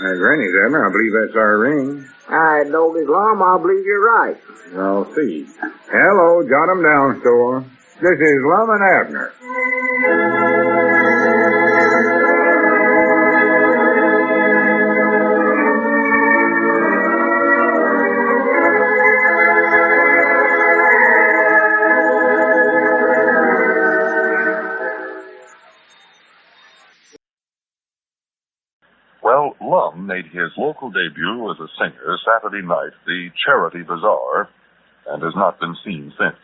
Granny's, Abner. I believe that's our ring. I noticed, Lum. I believe you're right. I'll see. Hello, jot 'em down, store. This is Lum and Abner. Well, Lum made his local debut as a singer Saturday night at the Charity Bazaar and has not been seen since.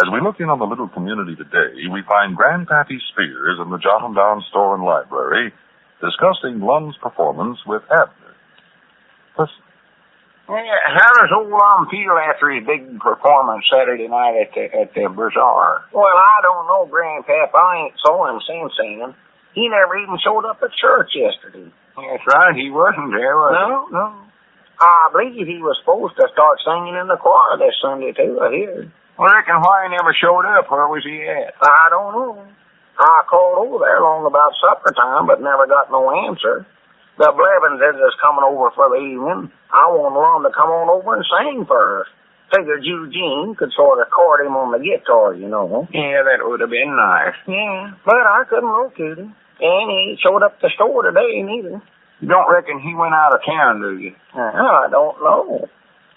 As we look in on the little community today, we find Grandpappy Spears in the Jot 'em Down store and library discussing Lum's performance with Abner. Listen. How does old Lum feel after his big performance Saturday night at the Bazaar? Well, I don't know, Grandpap. I ain't saw him since singing. He never even showed up at church yesterday. That's right, he wasn't there, was he? No. I believe he was supposed to start singing in the choir this Sunday, too, I hear. I reckon why he never showed up. Where was he at? I don't know. I called over there long about supper time, but never got no answer. The Blevins is coming over for the evening. I want Lum to come on over and sing for us. Figured Eugene could sort of court him on the guitar, you know. Yeah, that would have been nice. Yeah, but I couldn't locate him. And he showed up at the store today, neither. You don't reckon he went out of town, do you? I don't know.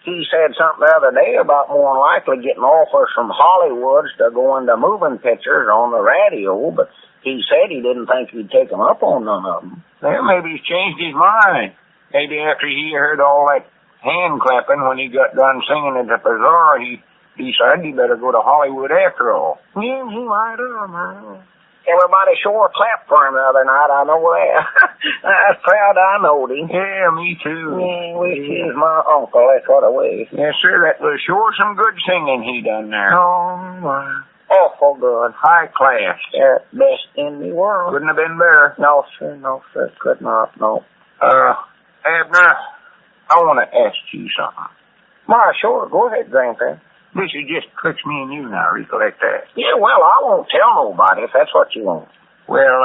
He said something the other day about more than likely getting offers from Hollywoods to go into moving pictures on the radio, but he said he didn't think he'd take them up on none of them. Well, maybe he's changed his mind. Maybe after he heard all that hand clapping when he got done singing at the Bazaar, he decided he better go to Hollywood after all. Yeah, he might have. Everybody sure clapped for him the other night, I know that. I was proud I knowed him. Yeah, me too. Yeah, which is my uncle, that's what it was. Yes, sir, that was sure some good singing he done there. Oh, my. Awful good. High class. Best in the world. Couldn't have been better. No, sir, could not, no. Abner, I want to ask you something. My, sure, go ahead, Grandpa. This is just betwixt me and you now, recollect that. Yeah, well, I won't tell nobody if that's what you want. Well,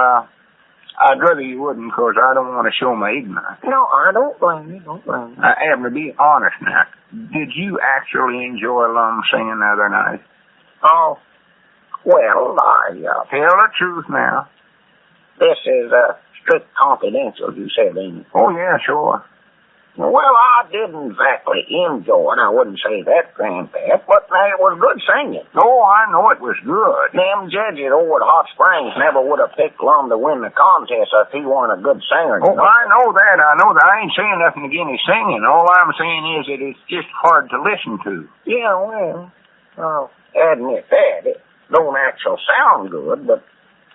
I'd rather you wouldn't, because I don't want to show my ignorance. No, I don't blame you, Abner, be honest now. Did you actually enjoy Lum singing the other night? Oh, well, tell the truth now. This is strict confidential, you said, ain't it? Oh, yeah, sure. Well, I didn't exactly enjoy it. I wouldn't say that, Grandpap, but it was good singing. Oh, I know it was good. Them judges over at Hot Springs never would have picked Lum to win the contest if he weren't a good singer. Oh, I know that. I ain't saying nothing against his singing. All I'm saying is that it's just hard to listen to. Yeah, well, I'll admit that. It don't actually sound good, but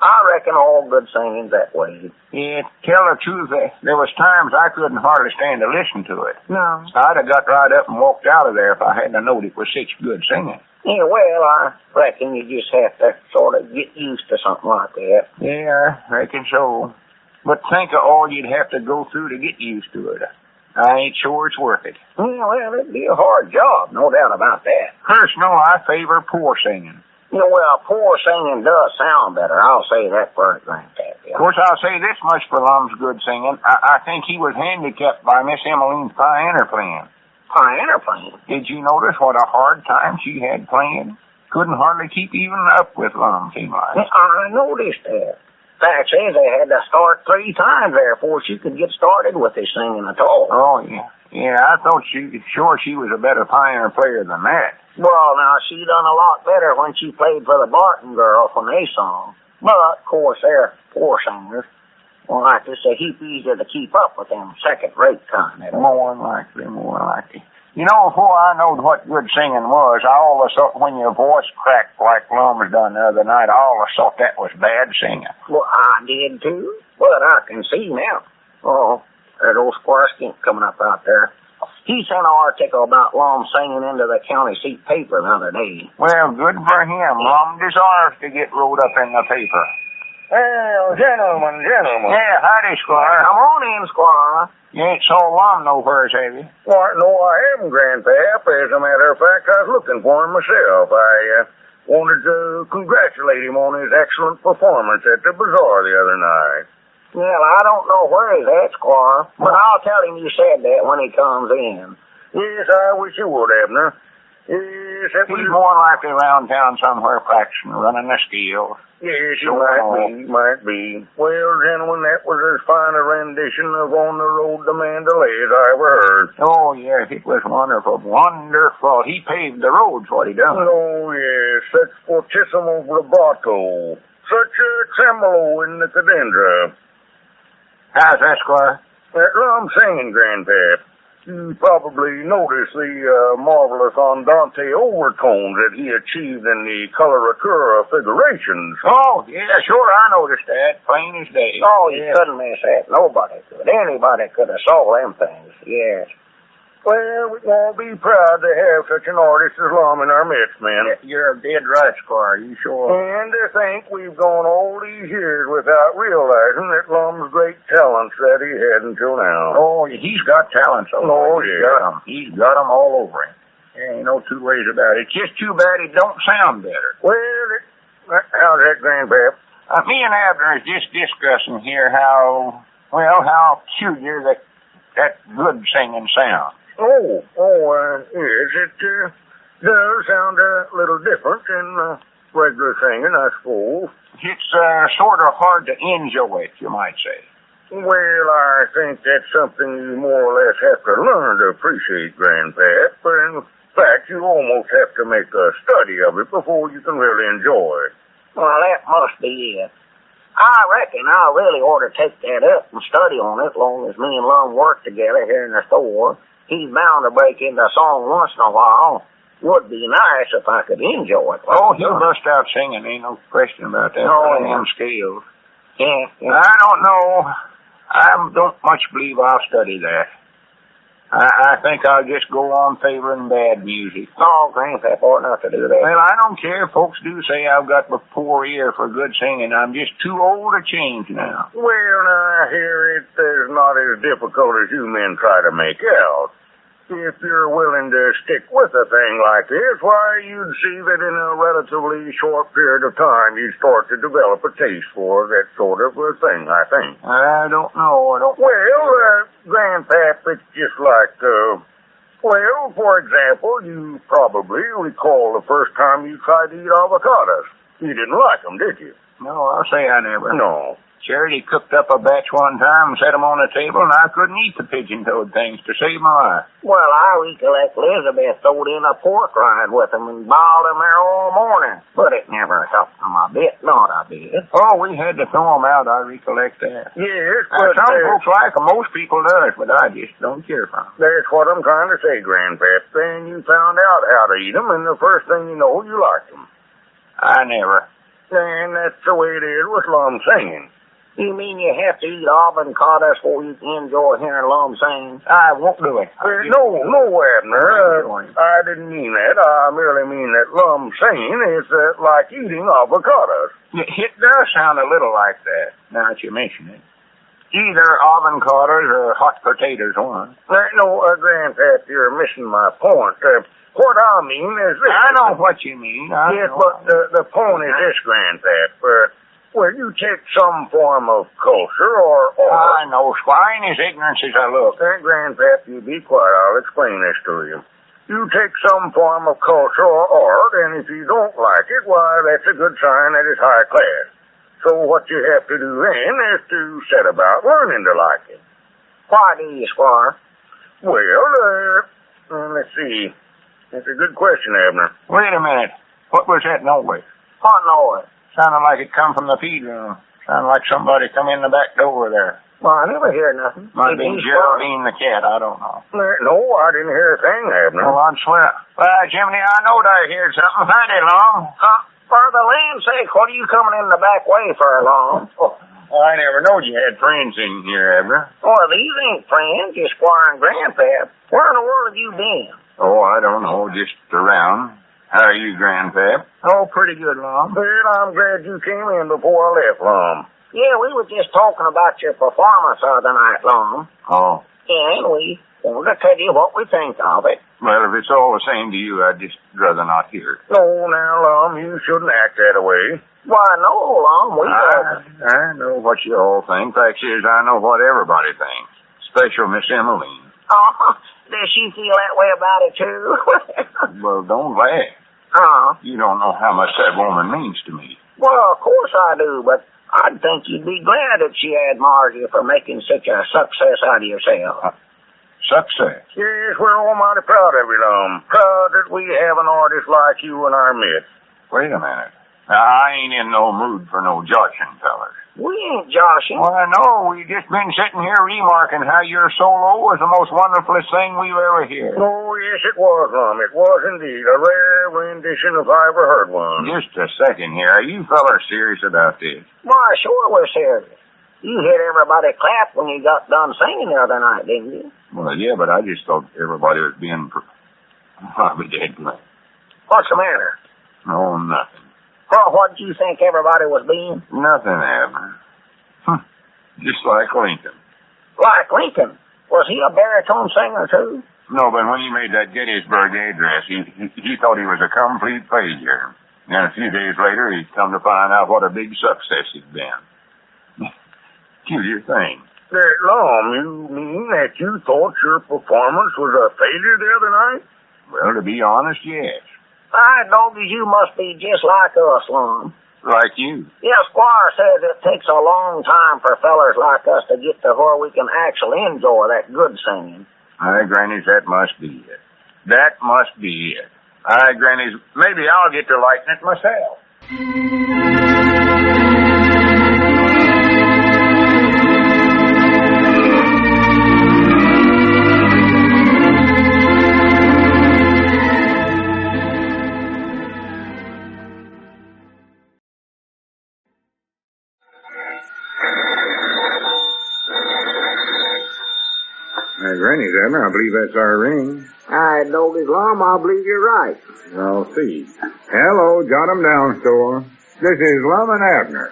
I reckon all good singing's that way. Yeah, tell the truth, there was times I couldn't hardly stand to listen to it. No. I'd have got right up and walked out of there if I hadn't known it was such good singing. Yeah, well, I reckon you just have to sort of get used to something like that. Yeah, I reckon so. But think of all you'd have to go through to get used to it. I ain't sure it's worth it. Yeah, well, it'd be a hard job, no doubt about that. Personal, I favor poor singing. Well, poor singing does sound better. I'll say that for it, Grandpap. Yeah. Of course, I'll say this much for Lum's good singing. I think he was handicapped by Miss Emaline's piano playing. Piano playing? Did you notice what a hard time she had playing? Couldn't hardly keep even up with Lum, seemed like. I noticed that. Fact is, they had to start 3 times there before she could get started with his singing at all. Oh, yeah. Yeah, I thought she was a better piano player than that. Well, now, she done a lot better when she played for the Barton girls when they sung. But, of course, they're poor singers. Well, like it's a heap easier to keep up with them second-rate kind. More likely. You know, before I knowed what good singing was, I always thought when your voice cracked like Lum's done the other night, I always thought that was bad singing. Well, I did, too. But I can see now. Oh, that old Squire Skink coming up out there. He sent an article about Lum singing into the county seat paper the other day. Well, good for him. Lum deserves to get wrote up in the paper. Well, gentlemen. Yeah, howdy, Squire. Come on in, Squire. You ain't saw Lum nowheres, have you? Why, no, I haven't, Grandpap. As a matter of fact, I was looking for him myself. I wanted to congratulate him on his excellent performance at the Bazaar the other night. Well, I don't know where he's at, Squire, but I'll tell him you said that when he comes in. Yes, I wish you would, Abner. Yes, that was... He's more likely around town somewhere practicing running the scales. Yes, it might be. Well, gentlemen, that was as fine a rendition of On the Road to Mandalay as I ever heard. Oh, yes, it was wonderful. Wonderful. He paved the roads, what he done. Oh, yes, such fortissimo vibrato. Such a tremolo in the cadendra. How's that, Squire? That Lum singing, Grandpap. You probably noticed the marvelous andante overtones that he achieved in the coloratura figurations. Oh, yeah, sure, I noticed that. Plain as day. Oh, you couldn't miss that. Nobody could. Anybody could have saw them things, yes. Well, we all be proud to have such an artist as Lum in our midst, man. You're dead right, Squire, you sure? And to think we've gone all these years without realizing that Lum's great talents that he had until now. Oh, he's got talents. Oh, He's got them all over him. There ain't no two ways about it. It's just too bad it don't sound better. Well, how's that, Grandpap? Me and Abner is just discussing here how peculiar that good singing sounds. Yes, it does sound a little different than regular singing, I suppose. It's sort of hard to enjoy it, you might say. Well, I think that's something you more or less have to learn to appreciate, Grandpap. But in fact, you almost have to make a study of it before you can really enjoy it. Well, that must be it. I reckon I really ought to take that up and study on it, long as me and Lum work together here in the store. He's bound to break into a song once in a while. Would be nice if I could enjoy it. Oh, he'll bust out singing. Ain't no question about that. Oh, them scales. Yeah. I don't know. I don't much believe I'll study that. I think I'll just go on favoring bad music. Oh, Grandpap ought not to do that. Well, I don't care. Folks do say I've got a poor ear for good singing. I'm just too old to change now. Well, I hear it is not as difficult as you men try to make out. If you're willing to stick with a thing like this, why, you'd see that in a relatively short period of time you'd start to develop a taste for that sort of a thing, I think. I don't know. Well, Grandpap, it's just like, for example, you probably recall the first time you tried to eat avocados. You didn't like them, did you? No, I'll say I never. No. Charity cooked up a batch one time and set them on the table, and I couldn't eat the pigeon-toed things to save my life. Well, I recollect Elizabeth throwed in a pork rind with them and boiled them there all morning. But it never helped them a bit, not a bit. Oh, we had to throw them out, I recollect that. Yes, but some folks like them, most people does, but I just don't care for them. That's what I'm trying to say, Grandpap. Then you found out how to eat them, and the first thing you know, you liked them. I never. And that's the way it is with Lum singing. You mean you have to eat avocados before you can enjoy hearing Lum sing? I won't do it. No, Abner. I didn't mean that. I merely mean that Lum singing is like eating avocados. It does sound a little like that, now that you mention it. Either avocados or hot potatoes, one. No, Grandpap, you're missing my point. What I mean is this. I know what you mean. Yes, but the point is this, Grandpap. Well, you take some form of culture or art. I know, Squire, in his ignorance as I look. Grandpap, you be quiet. I'll explain this to you. You take some form of culture or art, and if you don't like it, why, that's a good sign that it's high class. So what you have to do then is to set about learning to like it. Why do you, Squire? Well, let's see. That's a good question, Abner. Wait a minute. What was that noise? What noise? Sounded like it come from the feed room. Sounded like somebody come in the back door there. Well, I never hear nothing. Might have been Geraldine the cat, I don't know. No, I didn't hear a thing, Abner. Well, I'd swear. Well, Jiminy, I knowed I heard something. Howdy, Long. For the land's sake, what are you coming in the back way for, Long? I never knowed you had friends in here, Abner. Well, these ain't friends, just Squire and Grandpap. Where in the world have you been? Oh, I don't know, just around. How are you, Grandpap? Oh, pretty good, Lum. Well, I'm glad you came in before I left, Lum. Yeah, we were just talking about your performance the other night, Lum. Oh. And we Want to tell you what we think of it. Well, if it's all the same to you, I'd just rather not hear it. No, now, Lum, you shouldn't act that way. Why, no, Lum, we I know what you all think. Fact is, I know what everybody thinks. Especially Miss Emaline. Does she feel that way about it, too? Well, don't laugh. You don't know how much that woman means to me. Well, of course I do, but I'd think you'd be glad that she admires you for making such a success out of yourself. Success? Yes, we're all mighty proud of you, Lum. Proud that we have an artist like you in our midst. Wait a minute. Now, I ain't in no mood for no joshing, fellas. We ain't joshing. Well, I know. We just been sitting here remarking how your solo was the most wonderfulest thing we've ever heard. Oh, yes, it was, Lum. It was indeed. A rare rendition if I ever heard one. Just a second here. Are you fellas serious about this? Why, sure we're serious. You hit everybody clap when you got done singing the other night, didn't you? Well, yeah, but I just thought everybody was being... I'll be dead glad. What's the matter? No, nothing. Well, what did you think everybody was being? Nothing, Abner. Just like Lincoln. Like Lincoln? Was he a baritone singer, too? No, but when he made that Gettysburg address, he thought he was a complete failure. And a few days later, he'd come to find out what a big success he'd been. Peculiar thing. Lum, you mean that you thought your performance was a failure the other night? Well, to be honest, yes. I doggies, you must be just like us, Lum. Like you. Yeah, Squire says it takes a long time for fellers like us to get to where we can actually enjoy that good singing. Aye, Grannies, that must be it. That must be it. Aye, Grannies, maybe I'll get to liking it myself. Granny's, Abner, I believe that's our ring. All right, doggies, Lum, I believe you're right. I'll see. Hello, jot 'em down, store. This is Lum and Abner.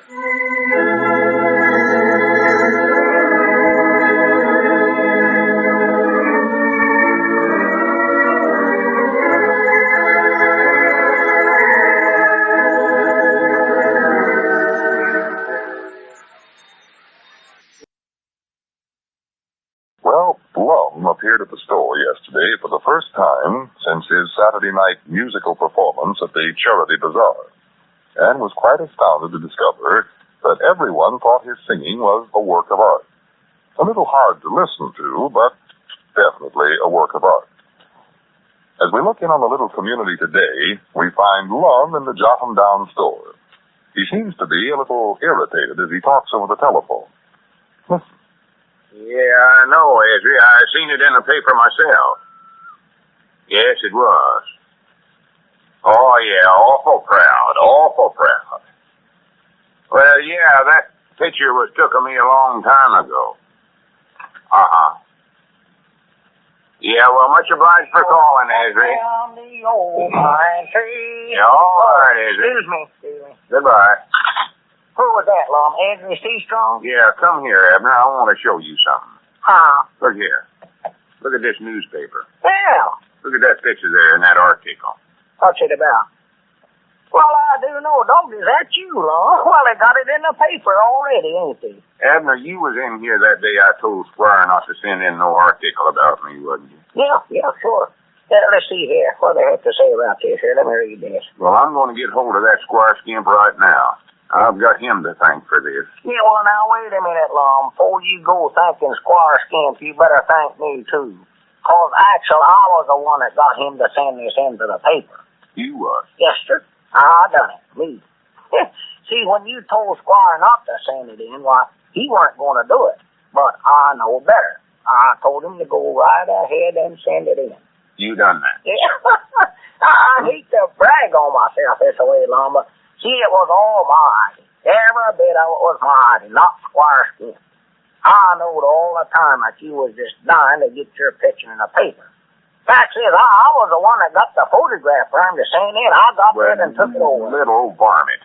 Well, Lum appeared at the store yesterday for the first time since his Saturday night musical performance at the Charity Bazaar, and was quite astounded to discover that everyone thought his singing was a work of art. A little hard to listen to, but definitely a work of art. As we look in on the little community today, we find Lum in the Jot 'em Down store. He seems to be a little irritated as he talks over the telephone. Listen. Yeah, I know, Ezra. I seen it in the paper myself. Yes, it was. Oh, yeah, awful proud, awful proud. Well, yeah, that picture was took of me a long time ago. Uh-huh. Yeah, well, much obliged for calling, Ezra. Down the old pine tree. Yeah, all right, Ezra. Excuse me. Goodbye. Who was that, Lum? Andrew C. Strong? Yeah, come here, Abner. I want to show you something. Huh? Look here. Look at this newspaper. Well, Look at that picture there in that article. what's it about? Well, I do know, dog. Is that you, Lum? Well, they got it in the paper already, ain't they? Abner, you was in here that day I told Squire not to send in no article about me, wasn't you? Yeah, sure. Let's see here. What do they have to say about this here? Let me read this. Well, I'm going to get hold of that Squire skimp right now. I've got him to thank for this. Yeah, well, now, wait a minute, Lum. Before you go thanking Squire Skimp, you better thank me, too. 'Cause actually, I was the one that got him to send this into the paper. You was? Yes, sir. I done it. Me. See, when you told Squire not to send it in, why, he weren't going to do it. But I know better. I told him to go right ahead and send it in. You done that? Yeah. I hate to brag on myself this way, Lum, but see, it was all mine. Every bit of it was mine, not Squire Skimp. I knowed all the time that you was just dying to get your picture in the paper. Fact is, I was the one that got the photograph for him to send in. I got it and took it over. Little old varmint.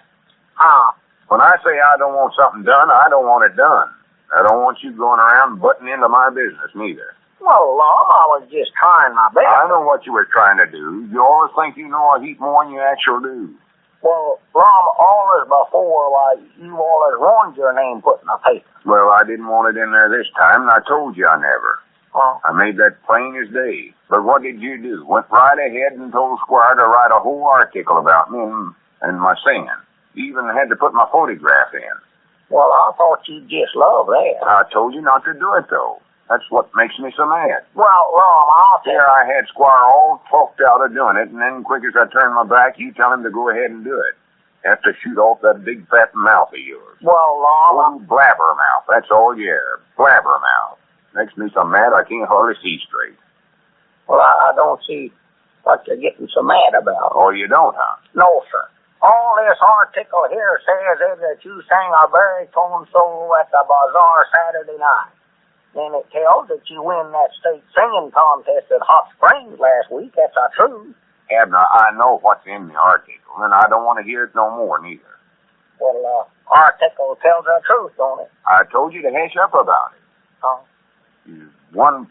Huh? When I say I don't want something done, I don't want it done. I don't want you going around butting into my business, neither. Well, Lum, I was just trying my best. I know what you were trying to do. You always think you know a heap more than you actually do. Well, Lum, always before, you always ruined your name put in the paper. Well, I didn't want it in there this time, and I told you I never. Huh? I made that plain as day. But what did you do? Went right ahead and told Squire to write a whole article about me and my singing. Even had to put my photograph in. Well, I thought you'd just love that. I told you not to do it, though. That's what makes me so mad. Well, Lum, I'll tell Here I had Squire all talked out of doing it, and then quick as I turned my back, you tell him to go ahead and do it. Have to shoot off that big fat mouth of yours. Well, Lum... Oh, blabbermouth. That's all you are. Blabbermouth. Makes me so mad I can't hardly see straight. Well, I don't see what you're getting so mad about. Oh, you don't, huh? No, sir. All this article here says is that you sang a baritone solo at the Bazaar Saturday night. Then it tells that you win that state singing contest at Hot Springs last week. That's the truth. Abner, I know what's in the article, and I don't want to hear it no more, neither. Well, article tells the truth, don't it? I told you to hush up about it. Oh. You're 1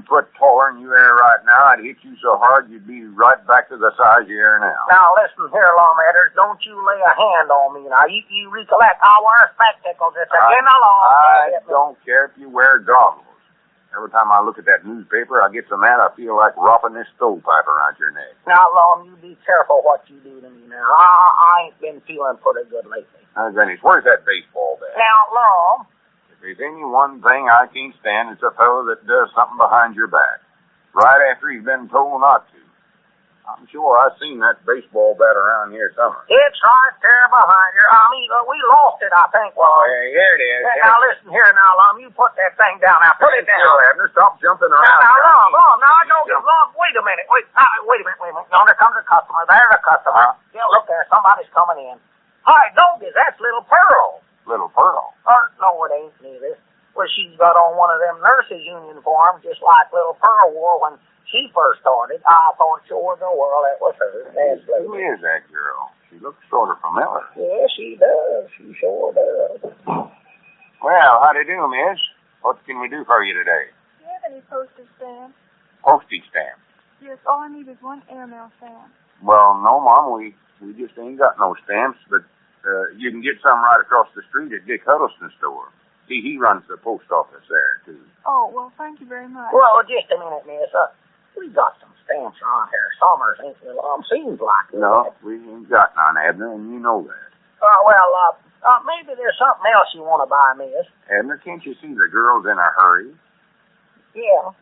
foot taller than you are right now. I'd hit you so hard you'd be right back to the size you are now. Now, listen here, Lawmatters. Don't you lay a hand on me. Now, you recollect, I wear spectacles. It's against the law. I don't care if you wear goggles. Every time I look at that newspaper, I get so mad I feel like wrapping this stovepipe around your neck. Now, Lom, you be careful what you do to me now. I ain't been feeling pretty good lately. Now, Granny, where's that baseball bat? Now, Lom... If there's any one thing I can't stand, it's a fellow that does something behind your back. Right after he's been told not to. I'm sure I've seen that baseball bat around here somewhere. It's right there behind you. I mean, we lost it, I think. Well, here it is. Now, listen here now, Lom. You put that thing down. Now, put it down. Abner, stop jumping around. Now, Lom, now, I don't get Lom. Wait a minute. Wait a minute. Now, there comes a customer. There's a customer. Yeah, look there. Somebody's coming in. Hi, Doggies. That's Little Pearl. Little Pearl? No, it ain't neither. Well, she's got on one of them nurses' uniforms, just like Little Pearl wore when she first started. I thought sure the world that was her. Who is that girl? She looks sort of familiar. Yeah, she does. She sure does. Well, how do you do, miss? What can we do for you today? Do you have any postage stamps? Postage stamp? Yes, all I need is one airmail stamp. Well, no, Mom, we just ain't got no stamps, but you can get some right across the street at Dick Huddleston's store. See, he runs the post office there, too. Oh, well, thank you very much. Well, just a minute, miss. We got some stamps around here. Summers ain't we, Lom? Seems like it. No, we ain't got none, Abner, and you know that. Maybe there's something else you want to buy, miss. Abner, can't you see the girl's in a hurry? Yeah.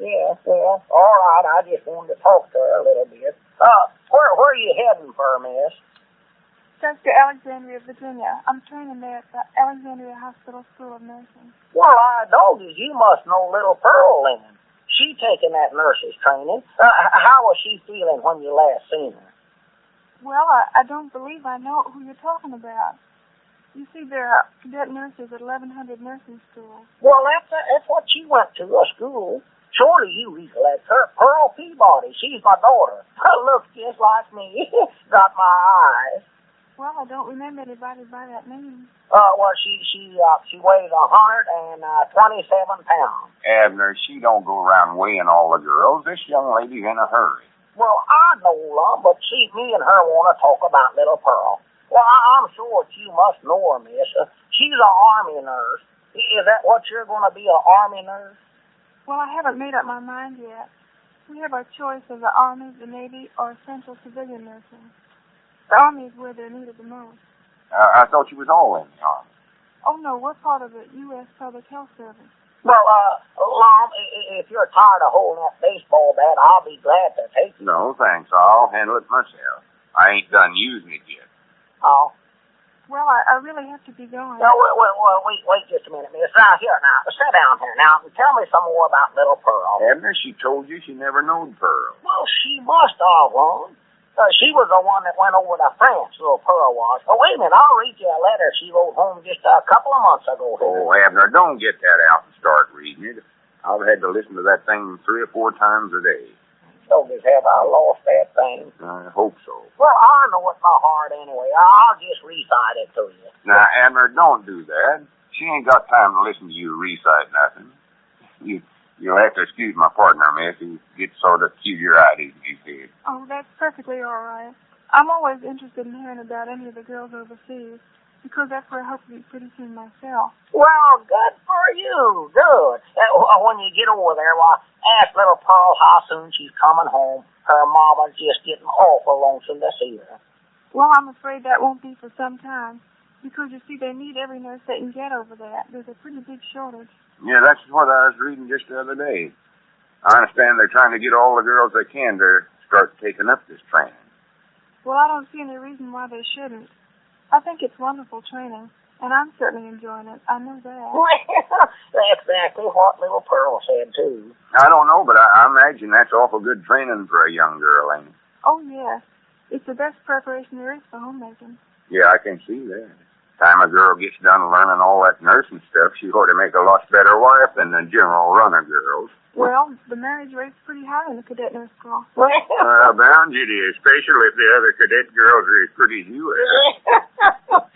All right, I just wanted to talk to her a little bit. Where are you heading for, miss? Just to Alexandria, Virginia. I'm training there at the Alexandria Hospital School of Nursing. Well, Doggies, you must know Little Pearl then. She taking that nurse's training. How was she feeling when you last seen her? Well, I don't believe I know who you're talking about. You see, there are cadet nurses at 1,100 nursing schools. Well, that's what she went to, a school. Surely you recollect her. Pearl Peabody. She's my daughter. Looks just like me. Got my eyes. Well, I don't remember anybody by that name. She weighs 127 pounds. Abner, she don't go around weighing all the girls. This young lady's in a hurry. Well, I know, Lum, but see, me and her want to talk about Little Pearl. Well, I'm sure you must know her, miss. She's an Army nurse. Is that what you're going to be, an Army nurse? Well, I haven't made up my mind yet. We have our choice of the Army, the Navy, or essential civilian nursing. The Army is where they're needed the most. I thought you was all in the Army. Oh, no, we're part of the U.S. Public Health Service. Well, Lom, if you're tired of holding that baseball bat, I'll be glad to take it. No, thanks. I'll handle it myself. I ain't done using it yet. Oh. Well, I really have to be going. No, wait just a minute, miss. Now, here, now, sit down here. Now, tell me some more about Little Pearl. Abner, she told you she never knowed Pearl. Well, she must have, Lom. She was the one that went over to France, Little Pearl was. Oh, wait a minute, I'll read you a letter she wrote home just a couple of months ago. Oh, Abner, don't get that out and start reading it. I've had to listen to that thing 3 or 4 times a day. So, have I lost that thing? I hope so. Well, I know it by heart anyway. I'll just recite it to you. Now, Abner, don't do that. She ain't got time to listen to you recite nothing. You You'll have to excuse my partner, miss. He gets sort of cute-eyed these days. Oh, that's perfectly all right. I'm always interested in hearing about any of the girls overseas, because that's where I hope to be pretty soon myself. Well, good for you. Good. When you get over there, ask little Pearl how soon she's coming home. Her mama's just getting awful lonesome to see her. Well, I'm afraid that won't be for some time, because you see, they need every nurse they can get over there. There's a pretty big shortage. Yeah, that's what I was reading just the other day. I understand they're trying to get all the girls they can to start taking up this training. Well, I don't see any reason why they shouldn't. I think it's wonderful training, and I'm certainly enjoying it. I know that. That's exactly what little Pearl said, too. I don't know, but I imagine that's awful good training for a young girl, ain't it? Oh, yes. It's the best preparation there is for homemaking. Yeah, I can see that. Time a girl gets done learning all that nursing stuff, she ought to make a lot better wife than the general run of girls. Well, the marriage rate's pretty high in the cadet nurse school. Bound you to, especially if the other cadet girls are as pretty as you are.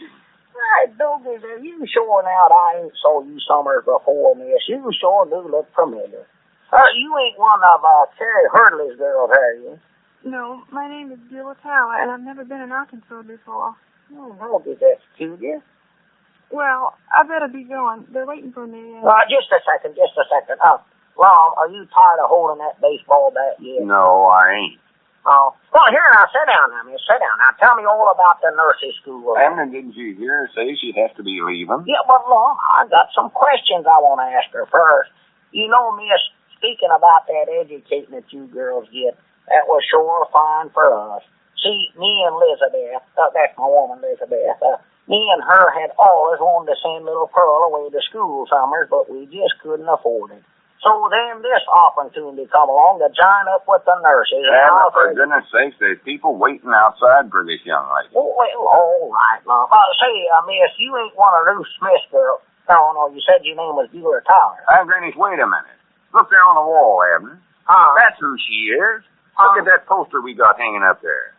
Hey, Douglas, are you sure now that I ain't saw you summers before, miss? You sure do look familiar. You ain't one of Carrie Hurdley's girls, are you? No, my name is Beulah Tower, and I've never been in Arkansas before. Oh, did that suit you? Well, I better be going. They're waiting for me. Just a second. Lum, are you tired of holding that baseball bat yet? No, I ain't. Oh, well, here now, sit down now, miss. Sit down. Now, tell me all about the nursery school. Abner, didn't you hear her say she'd have to be leaving? Yeah, but Lum, I got some questions I want to ask her first. You know, miss, speaking about that educating that you girls get, that was sure fine for us. See, me and Elizabeth, that's my woman, Elizabeth, me and her had always wanted to send little Pearl away to school summers, but we just couldn't afford it. So then this opportunity come along to join up with the nurses. And for goodness sakes, there's people waiting outside for this young lady. Oh, well, all right, Lum. Say, miss, you ain't one of Ruth Smith's girls. No, you said your name was Beulah Tower. Granny, wait a minute. Look there on the wall, Abner. That's who she is. Look at that poster we got hanging up there.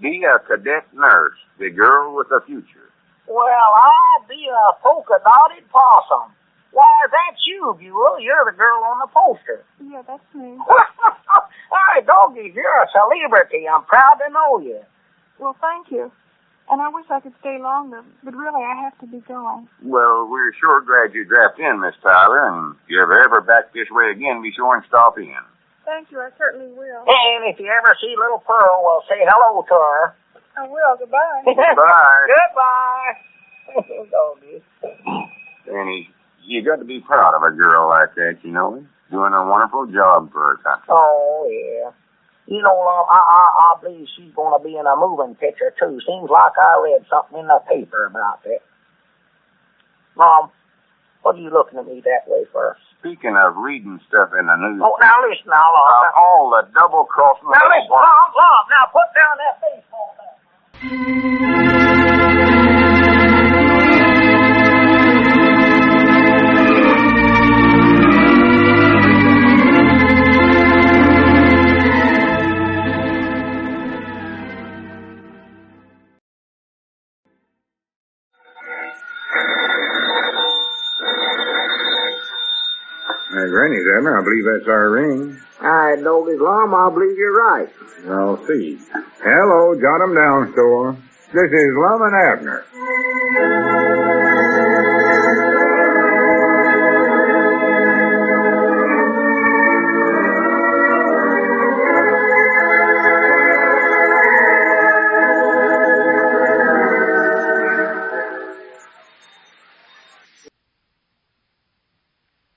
Be a cadet nurse, the girl with the future. Well, I'll be a polka-dotted possum. Why, that's you, Beulah. You're the girl on the poster. Yeah, that's me. Hey, Doggy, you're a celebrity. I'm proud to know you. Well, thank you. And I wish I could stay longer, but really I have to be going. Well, we're sure glad you dropped in, Miss Tyler, and if you're ever back this way again, be sure and stop in. Thank you, I certainly will. And if you ever see little Pearl, well, say hello to her. I will. Goodbye. Bye. Goodbye. Doggy. Danny, you got to be proud of a girl like that, you know. Doing a wonderful job for her country. Oh, yeah. You know, I believe she's going to be in a moving picture, too. Seems like I read something in the paper about that. Mom, what are you looking at me that way for? Speaking of reading stuff in the news... Oh, now listen, now, Lum. All the double-crossing... Now listen, Lum, now put down that baseball bat. Granny's, Abner. I believe that's our ring. All right, Doggy, Lum, I believe you're right. I'll see. Hello, jot 'em down, store. This is Lum and Abner.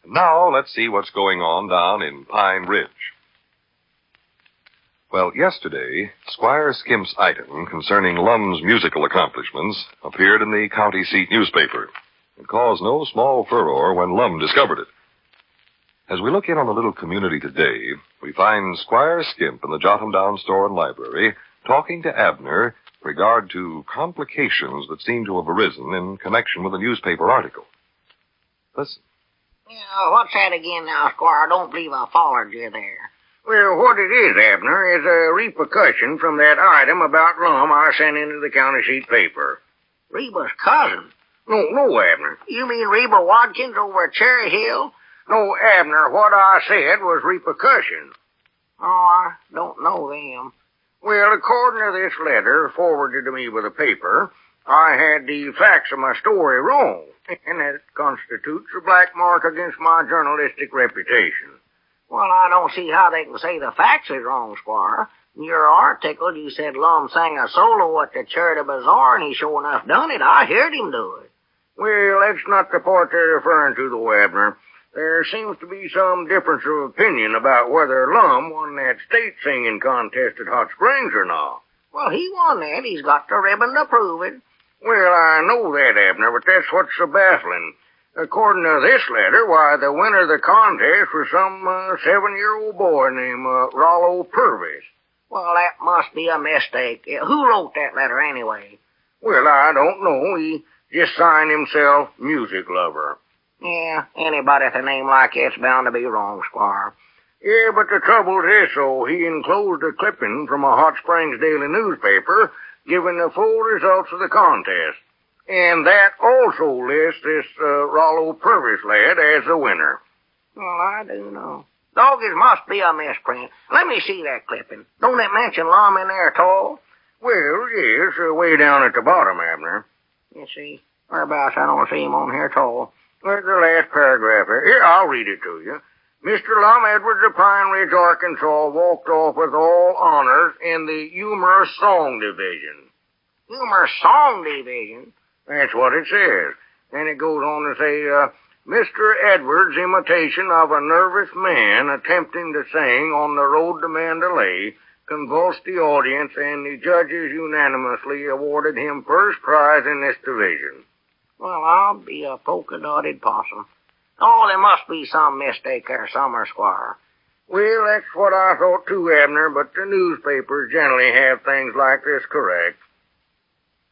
Now, let's see what's going on down in Pine Ridge. Well, yesterday, Squire Skimp's item concerning Lum's musical accomplishments appeared in the county seat newspaper. It caused no small furor when Lum discovered it. As we look in on the little community today, we find Squire Skimp in the Jot 'em Down store and library talking to Abner regard to complications that seem to have arisen in connection with a newspaper article. Listen. Yeah, what's that again now, Squire? I don't believe I followed you there. Well, what it is, Abner, is a repercussion from that item about Lum I sent into the county seat paper. Reba's cousin? No, Abner. You mean Reba Watkins over at Cherry Hill? No, Abner, what I said was repercussion. Oh, I don't know them. Well, according to this letter forwarded to me by the paper, I had the facts of my story wrong, and that constitutes a black mark against my journalistic reputation. Well, I don't see how they can say the facts is wrong, Squire. In your article, you said Lum sang a solo at the Charity Bazaar, and he sure enough done it. I heard him do it. Well, that's not the part they're referring to, though, Abner. There seems to be some difference of opinion about whether Lum won that state singing contest at Hot Springs or not. Well, he won that. He's got the ribbon to prove it. Well, I know that, Abner, but that's what's so baffling. According to this letter, why, the winner of the contest was some 7-year-old boy named Rollo Purvis. Well, that must be a mistake. Who wrote that letter anyway? Well, I don't know. He just signed himself Music Lover. Yeah, anybody with a name like that's bound to be wrong, Squire. Yeah, but the trouble is this, so he enclosed a clipping from a Hot Springs daily newspaper giving the full results of the contest. And that also lists this Rollo Purvis lad as the winner. Well, I do know. Dog, it must be a misprint. Let me see that clipping. Don't it mention Lum in there at all? Well, yes, way down at the bottom, Abner. You see? Whereabouts? I don't see him on here at all. There's the last paragraph here. Here, I'll read it to you. Mr. Lum Edwards of Pine Ridge, Arkansas, walked off with all honors in the humorous song division. Humorous song division? That's what it says. Then it goes on to say, Mr. Edwards' imitation of a nervous man attempting to sing on the road to Mandalay convulsed the audience, and the judges unanimously awarded him first prize in this division. Well, I'll be a polka-dotted possum. Oh, there must be some mistake there somewhere, Squire. Well, that's what I thought too, Abner, but the newspapers generally have things like this correct.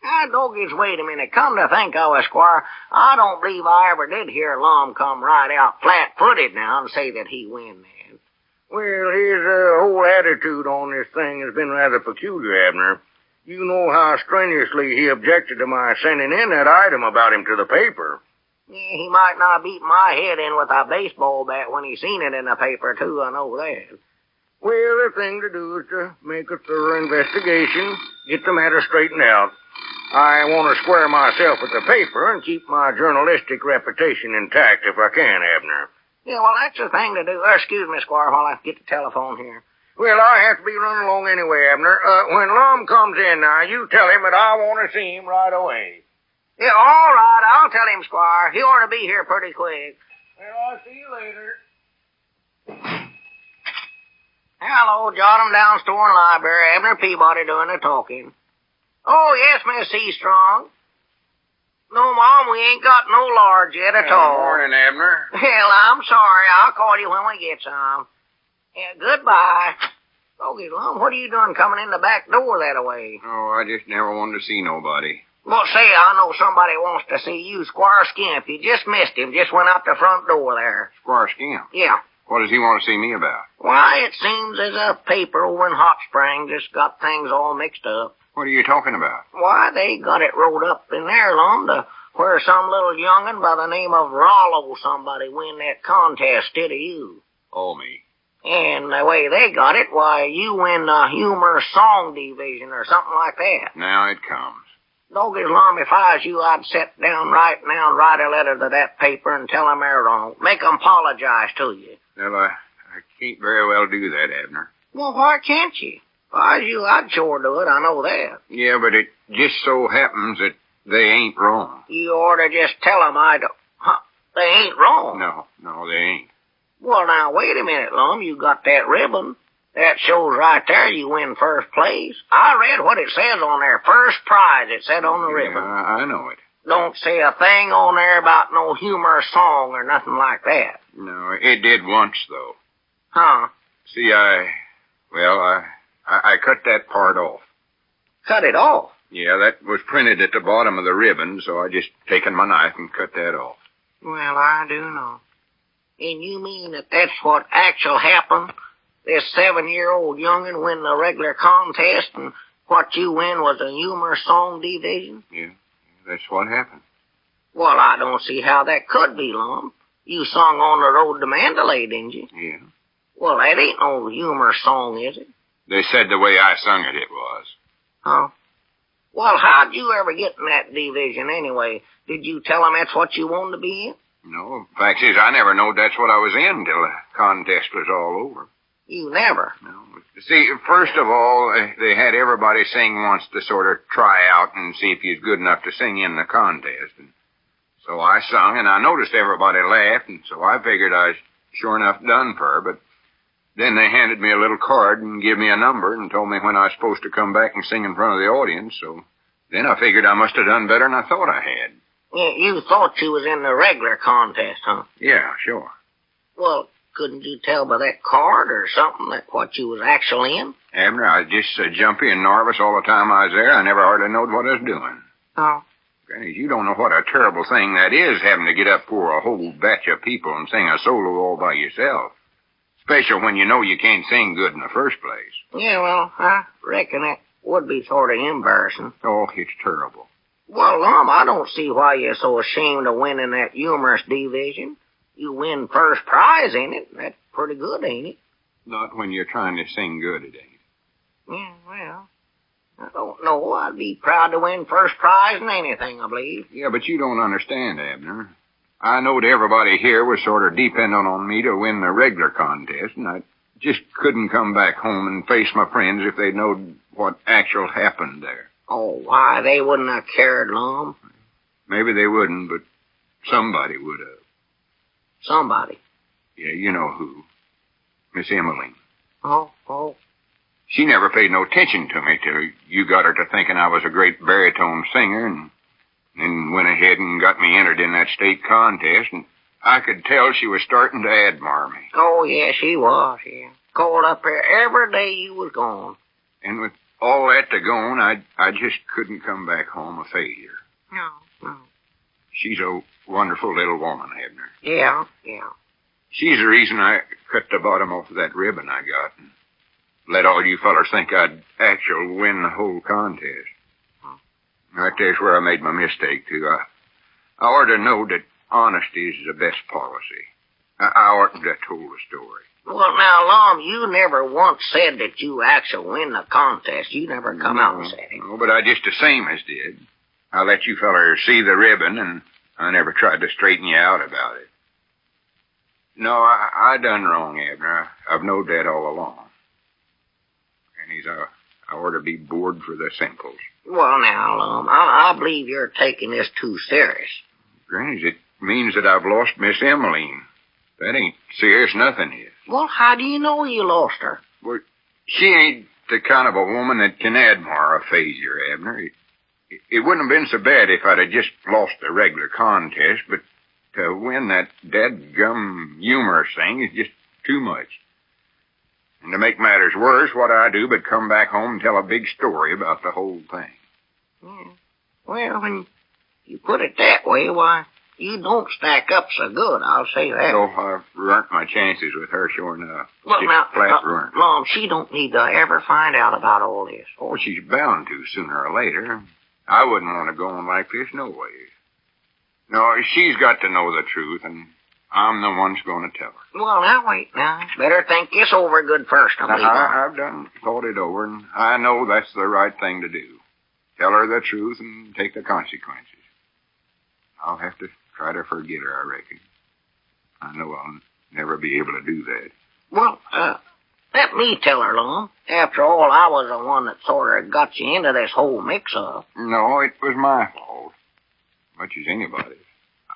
Ah, doggies, wait a minute. Come to think of it, Squire, I don't believe I ever did hear Lum come right out flat-footed now and say that he win that. Well, his whole attitude on this thing has been rather peculiar, Abner. You know how strenuously he objected to my sending in that item about him to the paper. Yeah, he might not beat my head in with a baseball bat when he seen it in the paper, too, I know that. Well, the thing to do is to make a thorough investigation, get the matter straightened out. I want to square myself with the paper and keep my journalistic reputation intact if I can, Abner. Yeah, well, that's the thing to do. Excuse me, Squire, while I get the telephone here. Well, I have to be running along anyway, Abner. When Lum comes in now, you tell him that I want to see him right away. Yeah, all right, I'll tell him, Squire. He ought to be here pretty quick. Well, I'll see you later. Hello, Jot 'em Down Store and Library. Abner Peabody doing the talking. Oh, yes, Miss C. Strong. No, Mom, we ain't got no large yet at all. Good morning, Abner. Well, I'm sorry. I'll call you when we get some. Yeah, goodbye. Okay, Lum, what are you doing coming in the back door that way? Oh, I just never wanted to see nobody. Well, say, I know somebody wants to see you. Squire Skimp. You just missed him. Just went out the front door there. Squire Skimp? Yeah. What does he want to see me about? Why, it seems as a paper over in Hot Springs just got things all mixed up. What are you talking about? Why, they got it wrote up in there, Lum, to where some little young'un by the name of Rollo somebody win that contest instead of you. Oh, me. And the way they got it, why, you win the humor song division or something like that. Now it comes. Doggies, Lum, if I was you, I'd sit down right now and write a letter to that paper and tell them they're wrong. Make 'em apologize to you. Well, I can't very well do that, Abner. Well, why can't you? If I was you, I'd sure do it, I know that. Yeah, but it just so happens that they ain't wrong. You ought to just tell them I don't... Huh, they ain't wrong. No, they ain't. Well, now, wait a minute, Lum. You got that ribbon. That shows right there you win first place. I read what it says on there. First prize, it said on the ribbon. I know it. Don't say a thing on there about no humorous song or nothing like that. No, it did once, though. Huh? See, I cut that part off. Cut it off? Yeah, that was printed at the bottom of the ribbon, so I just taken my knife and cut that off. Well, I do know. And you mean that that's what actually happened? This 7-year-old young'un win the regular contest, and what you win was a humor song division? Yeah, that's what happened. Well, I don't see how that could be, Lum. You sung on the road to Mandalay, didn't you? Yeah. Well, that ain't no humorous song, is it? They said the way I sung it, it was. Huh? Well, how'd you ever get in that division anyway? Did you tell them that's what you wanted to be in? No, fact is, I never knowed that's what I was in till the contest was all over. You never? No. See, first of all, they had everybody sing once to sort of try out and see if you was good enough to sing in the contest. And so I sung, and I noticed everybody laughed, and so I figured I was sure enough done for her, but then they handed me a little card and gave me a number and told me when I was supposed to come back and sing in front of the audience, so then I figured I must have done better than I thought I had. Yeah, you thought you was in the regular contest, huh? Yeah, sure. Well, couldn't you tell by that card or something that what you was actually in? Abner, I was just so jumpy and nervous all the time I was there, I never hardly knowed what I was doing. Oh. Granny, you don't know what a terrible thing that is, having to get up for a whole batch of people and sing a solo all by yourself. Especially when you know you can't sing good in the first place. Yeah, well, I reckon that would be sort of embarrassing. Oh, it's terrible. Well, Lum, I don't see why you're so ashamed of winning that humorous division. You win first prize in it. That's pretty good, ain't it? Not when you're trying to sing good, it ain't. Yeah, well, I don't know. I'd be proud to win first prize in anything, I believe. Yeah, but you don't understand, Abner. I knowed everybody here was sort of depending on me to win the regular contest, and I just couldn't come back home and face my friends if they'd known what actual happened there. Oh, why, they wouldn't have cared, Lum. Maybe they wouldn't, but somebody would have. Somebody? Yeah, you know who. Miss Emaline. Oh. She never paid no attention to me till you got her to thinking I was a great baritone singer, and then went ahead and got me entered in that state contest, and I could tell she was starting to admire me. Oh, yeah, she was, yeah. Called up here every day you was gone. And with all that to go on, I just couldn't come back home a failure. No. She's a wonderful little woman, Abner. Yeah. She's the reason I cut the bottom off of that ribbon I got and let all you fellers think I'd actually win the whole contest. Right there's where I made my mistake, too. I ought to know that honesty is the best policy. I oughtn't to have told the story. Well, now, Lum, you never once said that you actually win the contest. You never come out and said it. No, but I just the same as did. I let you fellers see the ribbon, and I never tried to straighten you out about it. No, I done wrong, Abner. I've knowed that all along. And I ought to be bored for the simples. Well, now, Lum, I believe you're taking this too serious. Granny, it means that I've lost Miss Emaline. That ain't serious nothing is. Well, how do you know you lost her? Well, she ain't the kind of a woman that can admire a failure, Abner. It wouldn't have been so bad if I'd have just lost the regular contest, but to win that dadgum humorous thing is just too much. And to make matters worse, what I do but come back home and tell a big story about the whole thing. Yeah. Well, when you put it that way, why, you don't stack up so good, I'll say that. So I've ruined my chances with her, sure enough. Well, just now, flat ruined. Mom, she don't need to ever find out about all this. Oh, she's bound to sooner or later. I wouldn't want to go on like this, no way. No, she's got to know the truth, and I'm the one's going to tell her. Well, now, wait, now. Better think this over good first, I believe. I've done thought it over, and I know that's the right thing to do. Tell her the truth and take the consequences. I'll have to try to forget her, I reckon. I know I'll never be able to do that. Well, let me tell her, Lum. After all, I was the one that sort of got you into this whole mix-up. No, it was my fault. Much as anybody's.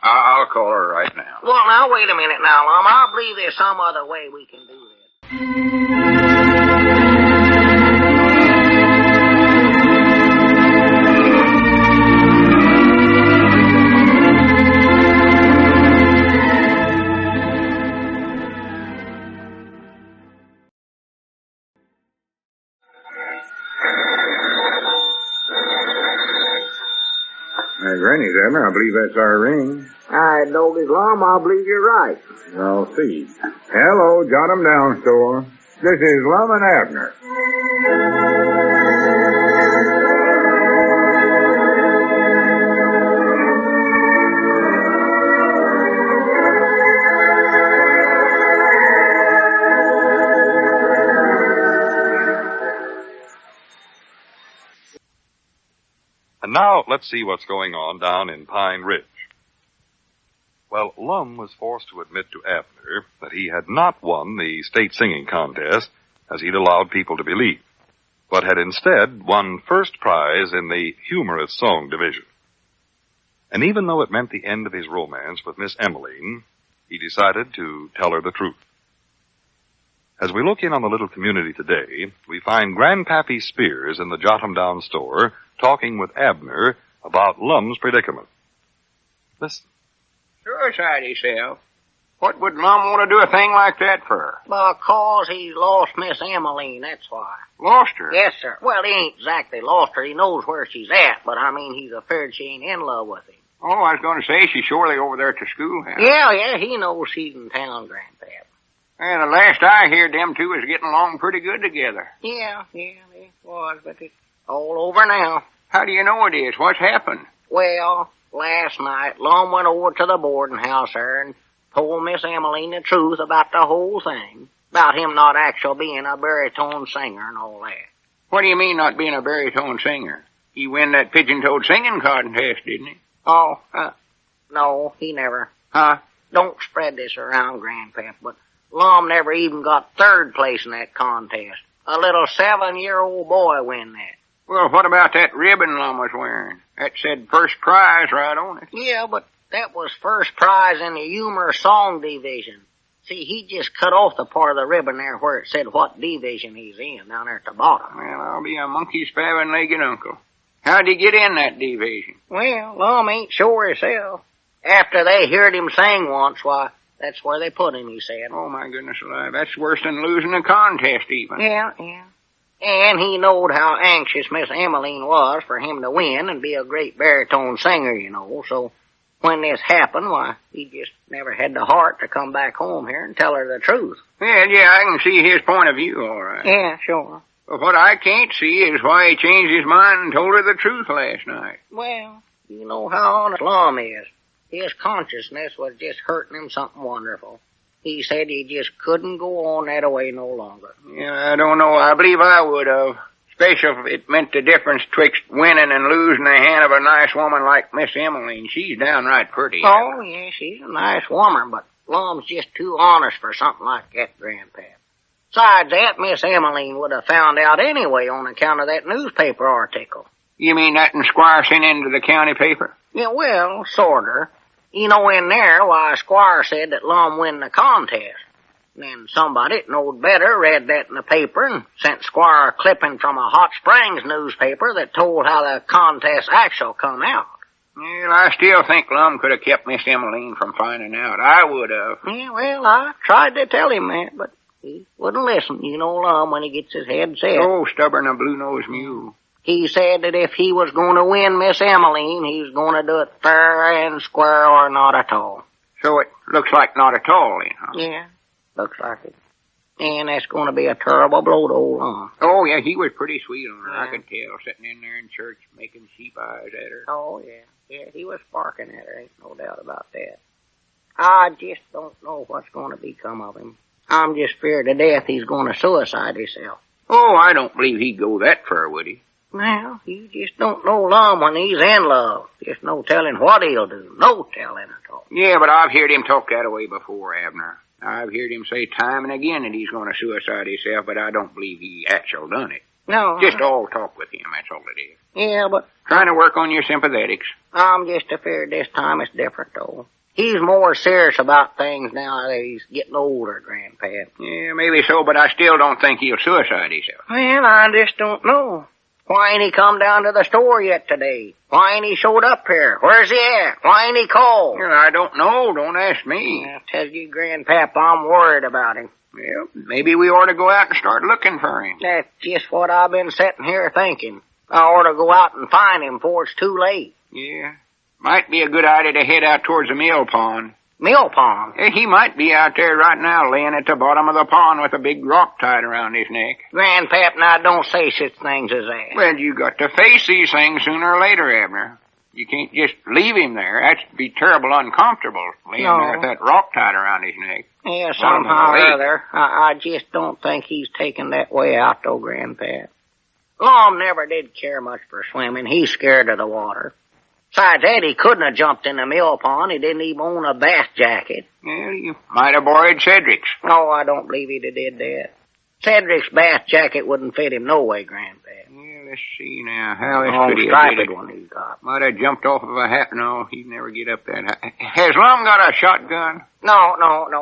I'll call her right now. Well, now, wait a minute now, Lum. I believe there's some other way we can do this. Granny's, Abner. I believe that's our ring. All right, Doggy Lum, I believe you're right. I'll see. Hello, jot 'em down, store. This is Lum and Abner. Now, let's see what's going on down in Pine Ridge. Well, Lum was forced to admit to Abner that he had not won the state singing contest, as he'd allowed people to believe, but had instead won first prize in the humorous song division. And even though it meant the end of his romance with Miss Emaline, he decided to tell her the truth. As we look in on the little community today, we find Grandpappy Spears in the Jotham store talking with Abner about Lum's predicament. Listen. Suicide himself? What would Lum want to do a thing like that for? Because he's lost Miss Emaline, that's why. Lost her? Yes, sir. Well, he ain't exactly lost her. He knows where she's at, but I mean, he's afraid she ain't in love with him. Oh, I was going to say she's surely over there at the schoolhouse. Yeah, he knows she's in town, Grandpap. And the last I heard, them two was getting along pretty good together. Yeah, it was, but it's all over now. How do you know it is? What's happened? Well, last night, Lum went over to the boarding house there and told Miss Emaline the truth about the whole thing. About him not actually being a baritone singer and all that. What do you mean not being a baritone singer? He win that pigeon-toed singing contest, didn't he? Oh, no, he never. Huh? Don't spread this around, Grandpap, but Lum never even got third place in that contest. A little 7-year-old boy win that. Well, what about that ribbon Lum was wearing? That said first prize right on it. Yeah, but that was first prize in the humor song division. See, he just cut off the part of the ribbon there where it said what division he's in, down there at the bottom. Well, I'll be a monkey-spavined-legged uncle. How'd he get in that division? Well, Lum ain't sure himself. After they heard him sing once, why, that's where they put him, he said. Oh, my goodness alive. That's worse than losing a contest, even. Yeah. And he knowed how anxious Miss Emaline was for him to win and be a great baritone singer, you know. So when this happened, why, he just never had the heart to come back home here and tell her the truth. Yeah, I can see his point of view, all right. Yeah, sure. But what I can't see is why he changed his mind and told her the truth last night. Well, you know how honest Lum is. His consciousness was just hurting him something wonderful. He said he just couldn't go on that way no longer. Yeah, I don't know. I believe I would have. Especially if it meant the difference twixt winning and losing the hand of a nice woman like Miss Emaline. She's downright pretty. Oh, yeah, she's a nice woman, but Lum's just too honest for something like that, Grandpap. Besides that, Miss Emaline would have found out anyway on account of that newspaper article. You mean that and Squire sent into the county paper? Yeah, well, sorter. You know, in there, why, Squire said that Lum win the contest. Then somebody that knowed better read that in the paper and sent Squire a clipping from a Hot Springs newspaper that told how the contest actually come out. Well, I still think Lum could have kept Miss Emaline from finding out. I would have. Yeah, well, I tried to tell him that, but he wouldn't listen. You know Lum when he gets his head set. Oh, stubborn a blue-nosed mule. He said that if he was going to win Miss Emaline, he was going to do it fair and square or not at all. So it looks like not at all, then, huh? Yeah, looks like it. And that's going to be a terrible blow to old Lum. Oh, yeah, he was pretty sweet on her, I could tell, sitting in there in church making sheep eyes at her. Oh, yeah. Yeah, he was sparking at her, ain't no doubt about that. I just don't know what's going to become of him. I'm just feared to death he's going to suicide himself. Oh, I don't believe he'd go that far, would he? Well, you just don't know Lum when he's in love. Just no telling what he'll do. No telling at all. Yeah, but I've heard him talk that way before, Abner. I've heard him say time and again that he's going to suicide himself, but I don't believe he actually done it. No. Just all talk with him, that's all it is. Yeah, but... Trying to work on your sympathetics. I'm just afraid this time it's different, though. He's more serious about things now that he's getting older, Grandpap. Yeah, maybe so, but I still don't think he'll suicide himself. Well, I just don't know. Why ain't he come down to the store yet today? Why ain't he showed up here? Where's he at? Why ain't he called? Well, I don't know. Don't ask me. I tell you, Grandpap, I'm worried about him. Well, maybe we ought to go out and start looking for him. That's just what I've been sitting here thinking. I ought to go out and find him before it's too late. Yeah. Might be a good idea to head out towards the mill pond. Mill pond? He might be out there right now laying at the bottom of the pond with a big rock tied around his neck. Grandpap, now don't say such things as that. Well, you got to face these things sooner or later, Abner. You can't just leave him there. That'd be terrible uncomfortable, laying there with that rock tied around his neck. Yeah, somehow or other. I just don't think he's taken that way out, though, Grandpap. Lum never did care much for swimming. He's scared of the water. Besides that, he couldn't have jumped in the mill pond. He didn't even own a bath jacket. Well, you might have borrowed Cedric's. No, I don't believe he'd have did that. Cedric's bath jacket wouldn't fit him no way, Grandpa. Yeah, let's see now. How this could he have striped did it? one he's got. Might have jumped off of a hat. No, he'd never get up that high. Has Lum got a shotgun? No,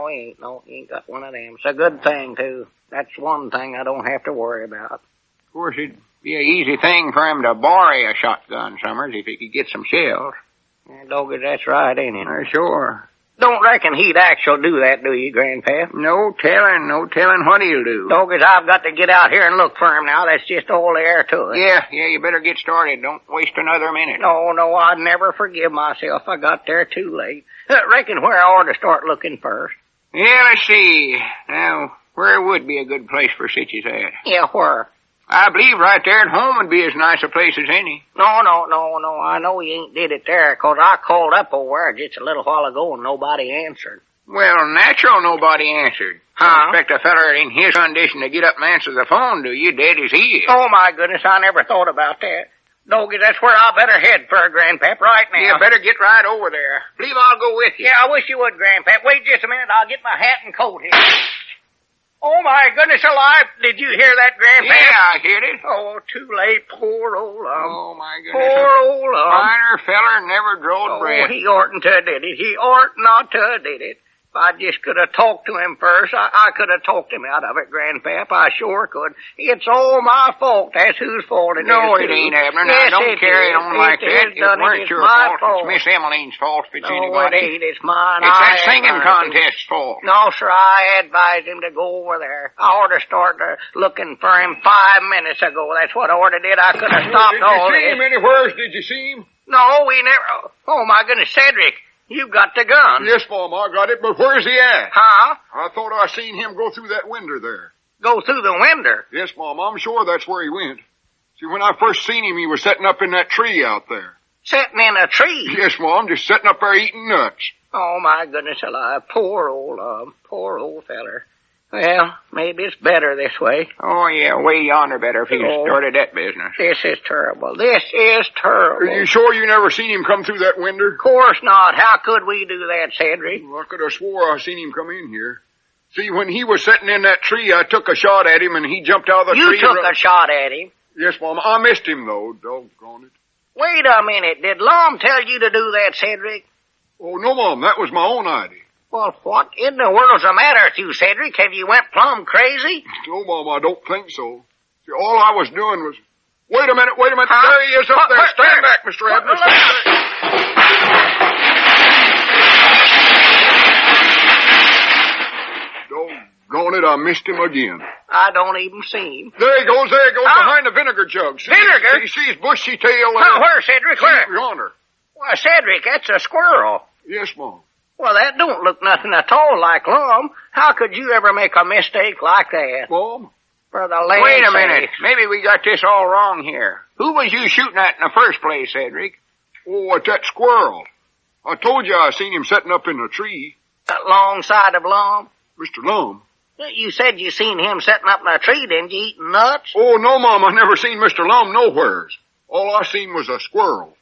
he ain't. No, he ain't got one of them. It's a good thing, too. That's one thing I don't have to worry about. Of course, it'd be an easy thing for him to borrow a shotgun, Summers, if he could get some shells. Yeah, Doggy, that's right, ain't it? Sure. Don't reckon he'd actually do that, do you, Grandpa? No telling what he'll do. Doggies, I've got to get out here and look for him now. That's just all there to it. Yeah, you better get started. Don't waste another minute. No, I'd never forgive myself. I got there too late. Reckon where I ought to start looking first. Yeah, let's see. Now, where would be a good place for such as that? Yeah, where? I believe right there at home would be as nice a place as any. No. I know he ain't did it there, 'cause I called up over there just a little while ago and nobody answered. Well, natural nobody answered. Huh? I expect a feller in his condition to get up and answer the phone, do you? Dead as he is. Oh, my goodness, I never thought about that. Doggy, that's where I better head for, Grandpap, right now. You better get right over there. Believe I'll go with you. Yeah, I wish you would, Grandpap. Wait just a minute, I'll get my hat and coat here. Oh, my goodness alive. Did you hear that, Grandpa? Yeah, I heard it. Oh, too late. Poor old Lum. Oh, my goodness. Poor old Lum. Finer feller never drawed breath. He oughtn't to have did it. He ought not to have did it. If I just could have talked to him first, I could have talked him out of it, Grandpap. I sure could. It's all my fault. That's whose fault it is. No, it ain't, Abner. Now, Yes, don't carry on like that. It weren't your fault. It's Miss Emeline's fault if it's anybody. No, it ain't. It's mine. It's that singing contest's fault. No, sir, I advised him to go over there. I ought to start looking for him 5 minutes ago. That's what I ought to did. I could have stopped all this. Did you see him anywhere? Did you see him? No, we never. Oh, my goodness, Cedric. You got the gun. Yes, Mom, I got it, but where's he at? Huh? I thought I seen him go through that window there. Go through the window? Yes, Mom, I'm sure that's where he went. See, when I first seen him, he was sitting up in that tree out there. Sitting in a tree? Yes, Mom, just sitting up there eating nuts. Oh, my goodness alive. Poor old feller. Well, maybe it's better this way. Oh, yeah, way yonder better if he started that business. This is terrible. This is terrible. Are you sure you never seen him come through that window? Of course not. How could we do that, Cedric? Well, I could have swore I seen him come in here. See, when he was sitting in that tree, I took a shot at him, and he jumped out of the tree. You took a shot at him? Yes, Mom. I missed him, though. Doggone it. Wait a minute. Did Lum tell you to do that, Cedric? Oh, no, Mom. That was my own idea. Well, what in the world's the matter with you, Cedric? Have you went plumb crazy? No, Mom, I don't think so. See, all I was doing was... Wait a minute. Huh? There he is up there. Stand back, Mr. Abner. Doggone it, I missed him again. I don't even see him. There he goes, behind the vinegar jug. See, Vinegar? See his bushy tail there? Now, where, Cedric? Where? Yonder. Why, Cedric, that's a squirrel. Yes, Mom. Well, that don't look nothing at all like Lum. How could you ever make a mistake like that? Mom? For the land Wait a minute. sakes. Maybe we got this all wrong here. Who was you shooting at in the first place, Cedric? Oh, it's that squirrel. I told you I seen him sitting up in a tree. Alongside of Lum? Mr. Lum. You said you seen him sitting up in a tree, didn't you, eating nuts? Oh, no, Mom, I never seen Mr. Lum nowheres. All I seen was a squirrel.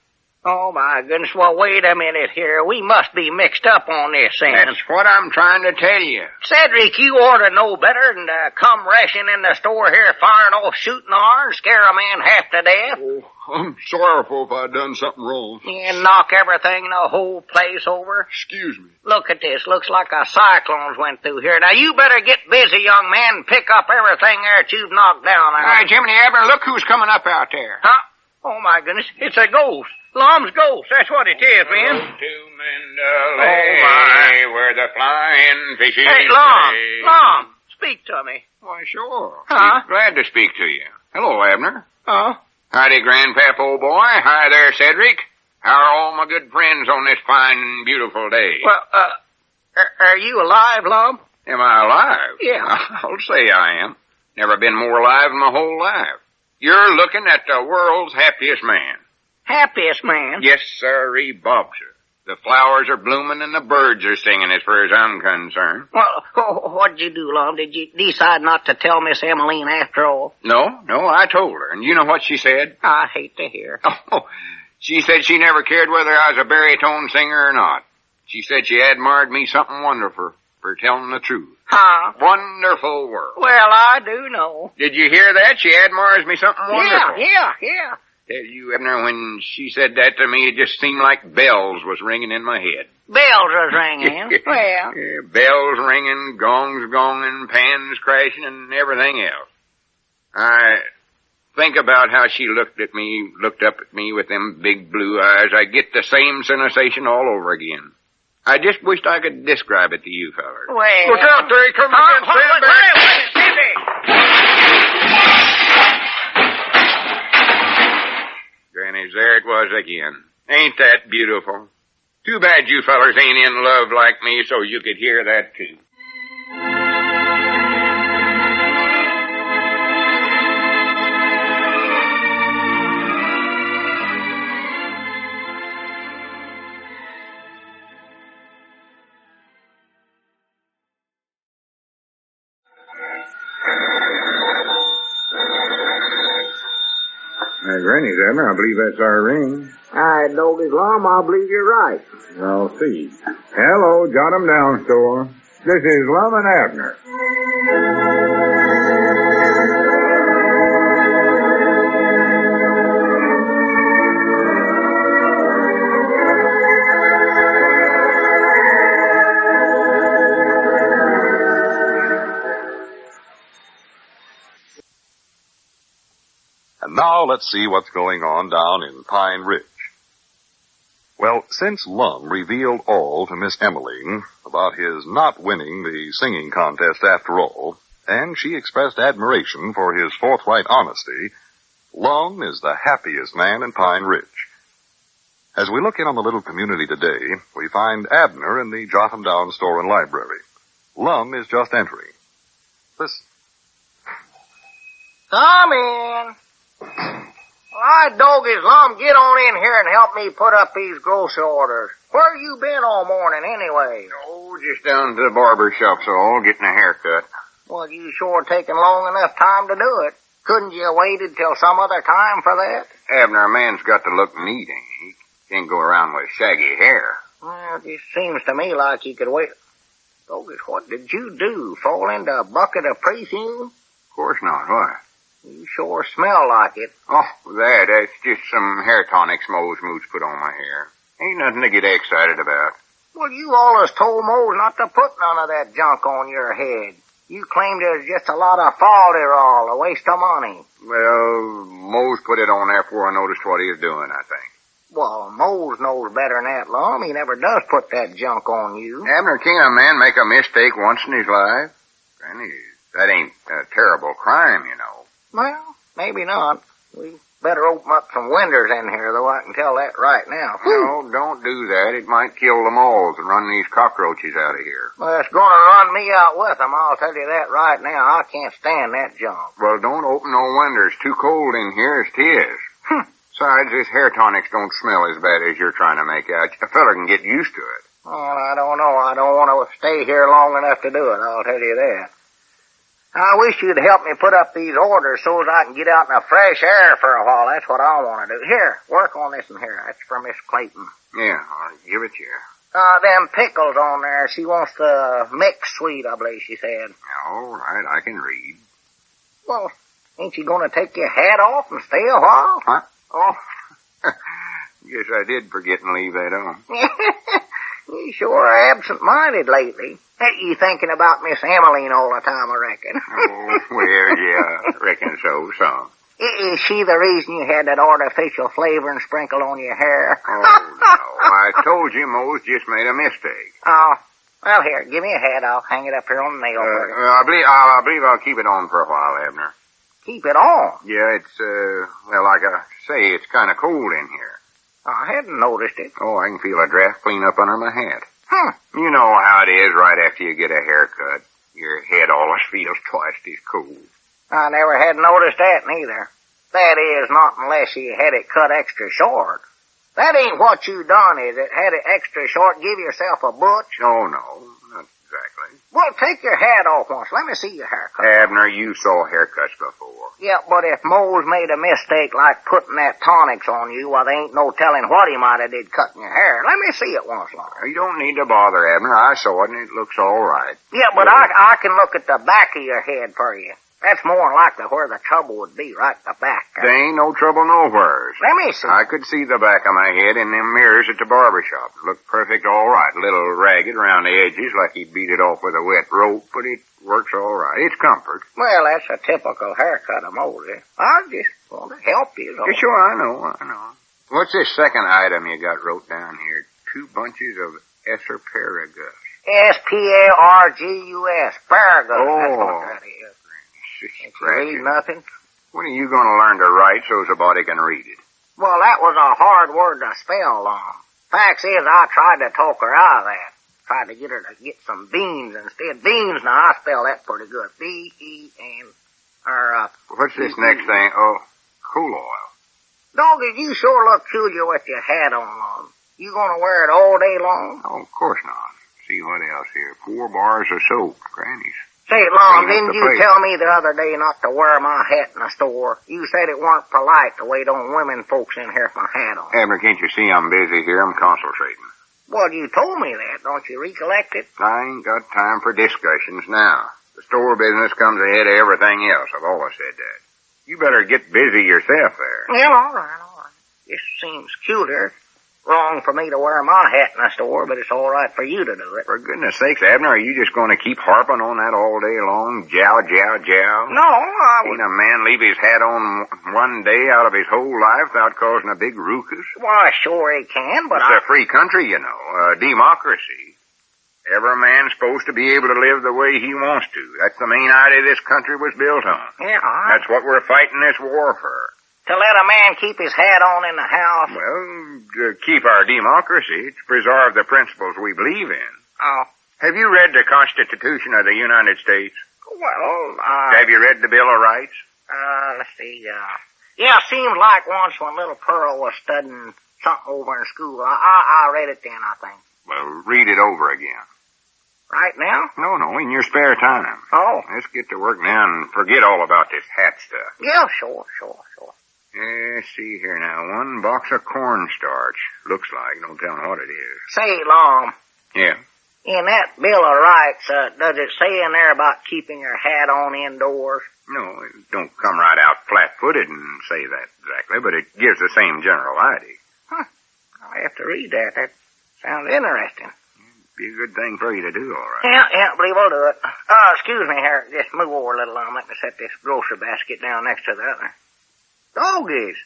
Oh, my goodness. Well, wait a minute here. We must be mixed up on this, then. That's what I'm trying to tell you. Cedric, you ought to know better than to come rushing in the store here firing off shooting irons, scare a man half to death. Oh, I'm sorrowful if I done something wrong. And knock everything in the whole place over. Excuse me. Look at this. Looks like a cyclone's went through here. Now, you better get busy, young man, and pick up everything there that you've knocked down. All right, Jiminy Abner, look who's coming up out there. Huh? Oh, my goodness. It's a ghost. Lum's ghost. That's what it is, man. To Mandalay, where the flying fishes Hey, Lum, speak to me. Why, sure. Huh? Be glad to speak to you. Hello, Abner. Huh? Howdy, Grandpap, old boy. Hi there, Cedric. How are all my good friends on this fine and beautiful day? Well, are you alive, Lum? Am I alive? Yeah. I'll say I am. Never been more alive in my whole life. You're looking at the world's happiest man. Happiest man? Yes, sirree, Bob, sir. The flowers are blooming and the birds are singing as far as I'm concerned. Well, what'd you do, Lum? Did you decide not to tell Miss Emaline after all? No, I told her. And you know what she said? I hate to hear. Oh, she said she never cared whether I was a baritone singer or not. She said she admired me something wonderful for telling the truth. Huh? Wonderful world. Well, I do know. Did you hear that? She admires me something wonderful. Yeah. Tell you, Abner, when she said that to me, it just seemed like bells was ringing in my head. Bells was ringing. Well. Yeah, bells ringing, gongs gonging, pans crashing, and everything else. I think about how she looked up at me with them big blue eyes. I get the same sensation all over again. I just wished I could describe it to you fellas. Well. Look out, there he comes again. Stand back. Grannies, there it was again. Ain't that beautiful? Too bad you fellers ain't in love like me so you could hear that too. Granny's, Abner, I believe that's our ring. I know his Lum. I believe you're right. I'll see. Hello, jot 'em down, store. This is Lum and Abner. And now let's see what's going on down in Pine Ridge. Well, since Lum revealed all to Miss Emaline about his not winning the singing contest after all, and she expressed admiration for his forthright honesty, Lum is the happiest man in Pine Ridge. As we look in on the little community today, we find Abner in the Jot 'em Down store and library. Lum is just entering. Listen. Come in. All right, Doggies, Lum, get on in here and help me put up these grocery orders. Where you been all morning, anyway? Oh, just down to the barber shop, so all getting a haircut. Well, you sure taking long enough time to do it. Couldn't you have waited till some other time for that? Abner, a man's got to look neat, ain't he? Can't go around with shaggy hair. Well, it just seems to me like you could wait. Doggies, what did you do? Fall into a bucket of perfume? Of course not. Why? You sure smell like it. Oh, that's just some hair tonics Mose put on my hair. Ain't nothing to get excited about. Well, you always told Mose not to put none of that junk on your head. You claimed it was just a lot of falderall, a waste of money. Well, Mose put it on there before I noticed what he was doing, I think. Well, Mose knows better than that, Lum. He never does put that junk on you. Abner, can a man make a mistake once in his life? Granny, that ain't a terrible crime, you know. Well, maybe not. We better open up some windows in here, though I can tell that right now. No, don't do that. It might kill the moles and run these cockroaches out of here. Well, it's gonna run me out with them, I'll tell you that right now. I can't stand that junk. Well, don't open no windows. Too cold in here as 'tis. Besides, this hair tonics don't smell as bad as you're trying to make out. A fella can get used to it. Well, I don't know. I don't want to stay here long enough to do it, I'll tell you that. I wish you'd help me put up these orders so as I can get out in the fresh air for a while. That's what I want to do. Here, work on this one here. That's for Miss Clayton. Yeah, I'll give it to you. Them pickles on there. She wants the mixed sweet, I believe she said. All right, I can read. Well, ain't you going to take your hat off and stay a while? Huh? Oh, guess I did forget and leave that on. You sure are absent-minded lately. Hey, you thinking about Miss Emaline all the time, I reckon. Oh, well, yeah, I reckon so, some. Is she the reason you had that artificial flavoring sprinkled on your hair? Oh, no. I told you Mose just made a mistake. Oh, well, here, give me a hat. I'll hang it up here on the nail. I believe I'll keep it on for a while, Abner. Keep it on? Yeah, it's, well, like I say, it's kind of cold in here. I hadn't noticed it. Oh, I can feel a draft clean up under my hat. You know how it is right after you get a haircut. Your head always feels twice as cold. I never had noticed that neither. That is, not unless you had it cut extra short. That ain't what you done, is it? Had it extra short, give yourself a butch? No, not exactly. Well, take your hat off once. Let me see your haircut. Abner, you saw haircuts before. Yeah, but if Mose made a mistake like putting that tonics on you, well, there ain't no telling what he might have did cutting your hair. Let me see it once longer. You don't need to bother, Abner. I saw it, and it looks all right. Yeah, but I can look at the back of your head for you. That's more than likely where the trouble would be, right at the back. There ain't no trouble nowheres. Let me see. I could see the back of my head in them mirrors at the barber shop. It looked perfect all right. A little ragged around the edges like he beat it off with a wet rope, but it works all right. It's comfort. Well, that's a typical haircut of Moses. I just want to help you. So. Sure, I know. What's this second item you got wrote down here? 2 bunches of asparagus. S-P-A-R-G-U-S. Asparagus. Oh. That's what that is. Can't you read nothing? When are you going to learn to write so somebody can read it? Well, that was a hard word to spell, Lum. Facts is, I tried to talk her out of that. Tried to get her to get some beans instead. Beans, now I spell that pretty good. B-E-N. What's this next thing? Oh, cool oil. Doggy, you sure look peculiar with your hat on, Lum. You gonna wear it all day long? Oh, of course not. See what else here? 4 bars of soap, grannies. Say, Lum, didn't you tell me the other day not to wear my hat in the store? You said it weren't polite to wait on women folks in here with my hat on. Abner, can't you see I'm busy here? I'm concentrating. Well, you told me that. Don't you recollect it? I ain't got time for discussions now. The store business comes ahead of everything else. I've always said that. You better get busy yourself there. Well, all right. This seems cuter. Wrong for me to wear my hat in the store, but it's all right for you to do it. For goodness sakes, Abner, are you just going to keep harping on that all day long? Jow, jow, jow? No, I Ain't a man leave his hat on one day out of his whole life without causing a big ruckus? Why, sure he can, but It's a free country, you know. A democracy. Every man's supposed to be able to live the way he wants to. That's the main idea this country was built on. Yeah, That's what we're fighting this war for. To let a man keep his hat on in the house? Well, to keep our democracy, to preserve the principles we believe in. Oh. Have you read the Constitution of the United States? Well, Have you read the Bill of Rights? Let's see, yeah, seems like once when little Pearl was studying something over in school. I read it then, I think. Well, read it over again. Right now? No, in your spare time. Oh. Let's get to work now and forget all about this hat stuff. Yeah, sure. Let's see here now. 1 box of cornstarch. Looks like. Don't tell me what it is. Say, Lum. Yeah. In that Bill of Rights, does it say in there about keeping your hat on indoors? No, it don't come right out flat-footed and say that exactly, but it gives the same general idea. Huh. I'll have to read that. That sounds interesting. Be a good thing for you to do, all right. Yeah, I believe I'll do it. Excuse me here. Just move over a little, Lum. Let me set this grocery basket down next to the other. Doggies,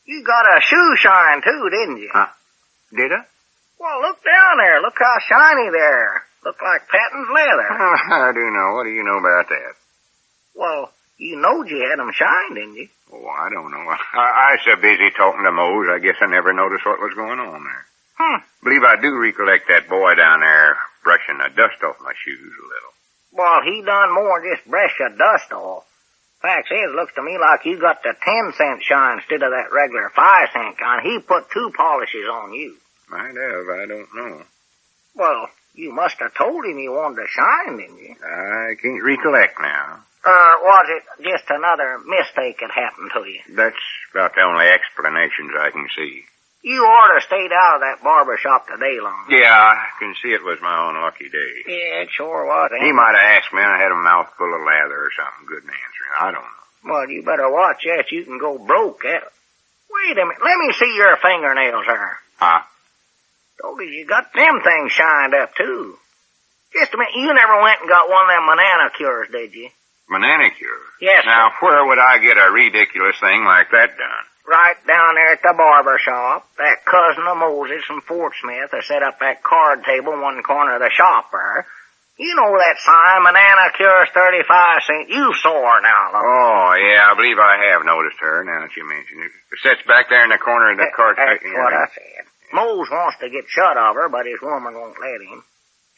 you got a shoe shine too, didn't you? Did I? Well, look down there. Look how shiny they are. Look like patent leather. I do know. What do you know about that? Well, you knowed you had them shine, didn't you? Oh, I don't know. I was so busy talking to Mose, I guess I never noticed what was going on there. Believe I do recollect that boy down there brushing the dust off my shoes a little. Well, he done more than just brush the dust off. Fact is, looks to me like you got the 10-cent shine instead of that regular 5-cent kind. He put 2 polishes on you. Might have, I don't know. Well, you must have told him you wanted to shine, didn't you? I can't recollect now. Was it just another mistake that happened to you? That's about the only explanations I can see. You ought to stayed out of that barber shop today, Long. Yeah, I can see it was my unlucky day. Yeah, it sure was. He might have asked me, and I had a mouthful of lather or something good in answering. I don't know. Well, you better watch that. You can go broke. Wait a minute. Let me see your fingernails there. Told you got them things shined up, too. Just a minute. You never went and got one of them banana cures, did you? Banana cure? Yes, Now, where would I get a ridiculous thing like that done? Right down there at the barber shop. That cousin of Moses from Fort Smith has set up that card table in one corner of the shop there. You know that sign, banana cures 35 cents. You saw her now, look. Oh, yeah, I believe I have noticed her now that you mention it. It sits back there in the corner of the card table. That's what I said. Mose wants to get shut of her, but his woman won't let him.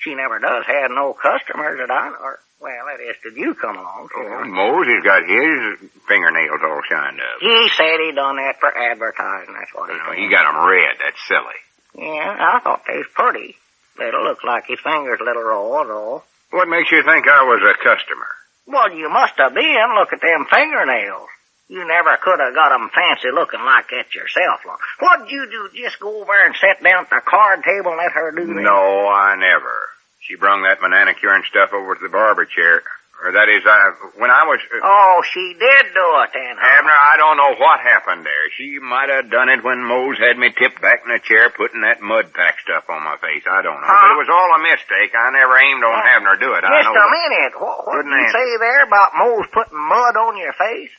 She never does have no customers that I know. Well, that is, till you come along. Oh, Moses got his fingernails all shined up. He said he done that for advertising. That's what he No, told he me. got 'em red. That's silly. Yeah, I thought they was pretty. Little looks like his fingers a little raw, though. What makes you think I was a customer? Well, you must have been. Look at them fingernails. You never could have got 'em fancy looking like that yourself. What'd you do? Just go over and sit down at the card table and let her do that? No, I never. She brung that manicuring stuff over to the barber chair. Or that is, when I was... Oh, she did do it then, huh? Abner, I don't know what happened there. She might have done it when Mose had me tipped back in the chair putting that mud pack stuff on my face. I don't know. Huh? But it was all a mistake. I never aimed on having her do it. I Just know a that. minute. What did Couldn't you answer. say there about Mose putting mud on your face?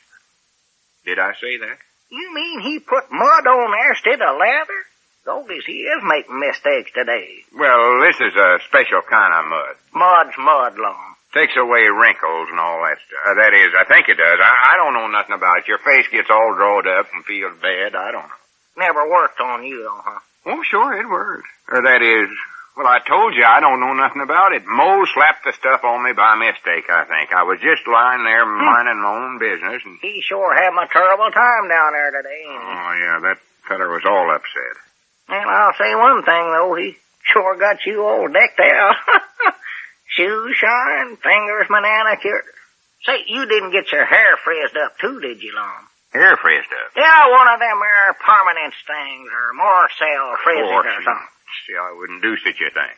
Did I say that? You mean he put mud on there instead of lather? Goldie's, he is making mistakes today. Well, this is a special kind of mud. Mud's mud, Lum. Takes away wrinkles and all that stuff. That is, I think it does. I don't know nothing about it. Your face gets all drawed up and feels bad. I don't know. Never worked on you, though, huh? Oh, sure, it worked. Or that is, well, I told you I don't know nothing about it. Mo slapped the stuff on me by mistake, I think. I was just lying there minding my own business and... He sure having a terrible time down there today, ain't he? Oh, yeah, that feller was all upset. Well, I'll say one thing, though. He sure got you all decked out. Shoes shine, fingers manicured. Say, you didn't get your hair frizzed up, too, did you, Lum? Hair frizzed up. Yeah, one of them there permanent things or Marcel frizzes or something. See, I wouldn't do such a thing.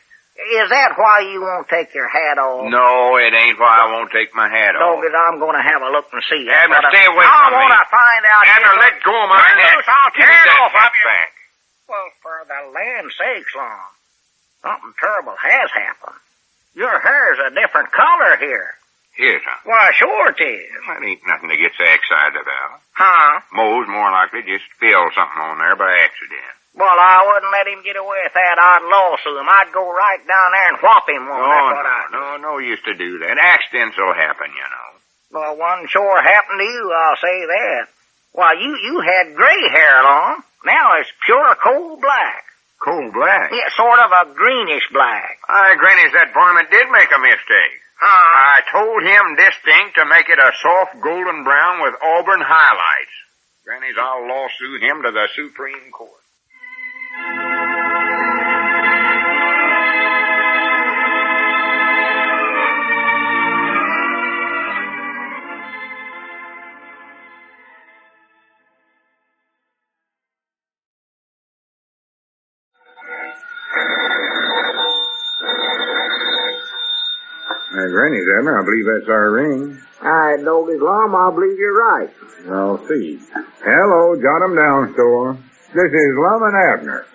Is that why you won't take your hat off? No, it ain't why I won't take my hat off. Dog, I'm going to have a look and see. Abner, stay away I from me. want to find out. Abner, let go of my Turn hat. loose, I'll tear Give me it that off hat of you. back. Well, for the land's sakes, Lum. Something terrible has happened. Your hair's a different color here. Here, son. Why, sure it is. That ain't nothing to get so excited about. Huh? Mo's more likely just spilled something on there by accident. Well, I wouldn't let him get away with that. I'd lawsuit him. I'd go right down there and whop him one. That's what I'd do. No use to do that. Accidents will happen, you know. Well, one sure happened to you, I'll say that. Why, you had gray hair, Lum. Now it's pure coal black. Coal black? Yeah, sort of a greenish black. Granny's that varmint did make a mistake. I told him distinct to make it a soft golden brown with auburn highlights. Granny's, I'll lawsuit him to the Supreme Court. Granny's, Abner, I believe that's our ring. All right, Doggy's Lum, I believe you're right. I'll see. Hello, jot 'em down, store. This is Lum and Abner.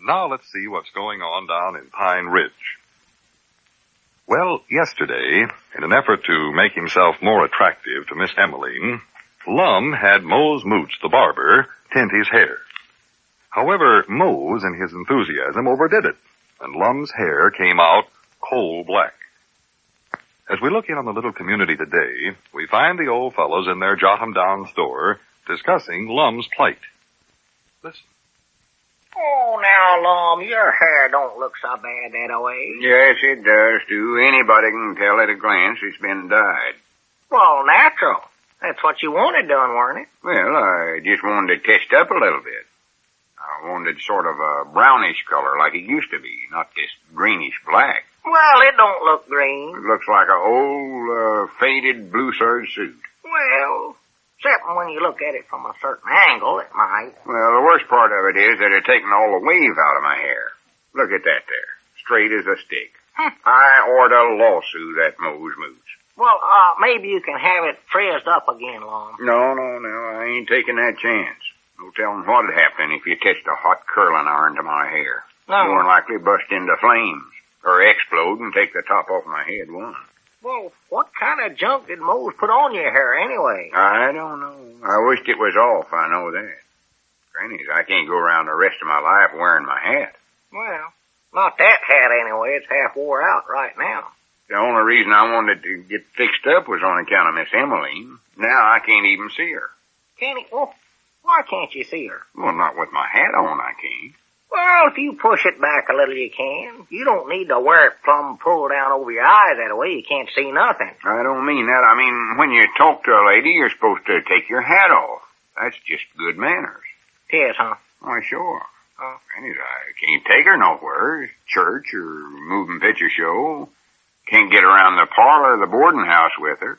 Now let's see what's going on down in Pine Ridge. Well, yesterday, in an effort to make himself more attractive to Miss Emaline, Lum had Mose Mooch, the barber, tint his hair. However, Mose, in his enthusiasm, overdid it, and Lum's hair came out coal black. As we look in on the little community today, we find the old fellows in their jot-em-down store discussing Lum's plight. Listen. Oh, now, Lum, your hair don't look so bad that way. Yes, it does, too. Anybody can tell at a glance it's been dyed. Well, natural. That's what you wanted done, weren't it? Well, I just wanted to test up a little bit. I wanted sort of a brownish color like it used to be, not this greenish black. Well, it don't look green. It looks like an old, faded blue serge suit. Well, except when you look at it from a certain angle, it might. Well, the worst part of it is that it's taken all the wave out of my hair. Look at that there. Straight as a stick. I ought to lawsuit that Mose Mooch. Well, maybe you can have it frizzed up again, Lum. No, I ain't taking that chance. No telling what'd happen if you touched a hot curling iron to my hair. No. More than likely bust into flames. Or explode and take the top off my head once. Well, what kind of junk did Mose put on your hair anyway? I don't know. I wished it was off, I know that. Granny's, I can't go around the rest of my life wearing my hat. Well, not that hat anyway. It's half wore out right now. The only reason I wanted to get fixed up was on account of Miss Emaline. Now I can't even see her. Can't he? Well, why can't you see her? Well, not with my hat on, I can't. Well, if you push it back a little, you can. You don't need to wear it plumb pulled down over your eyes that way. You can't see nothing. I don't mean that. I mean, when you talk to a lady, you're supposed to take your hat off. That's just good manners. Yes, huh? Why, sure. Oh. Granny's, I can't take her nowhere. Church or moving picture show. Can't get around the parlor or the boarding house with her.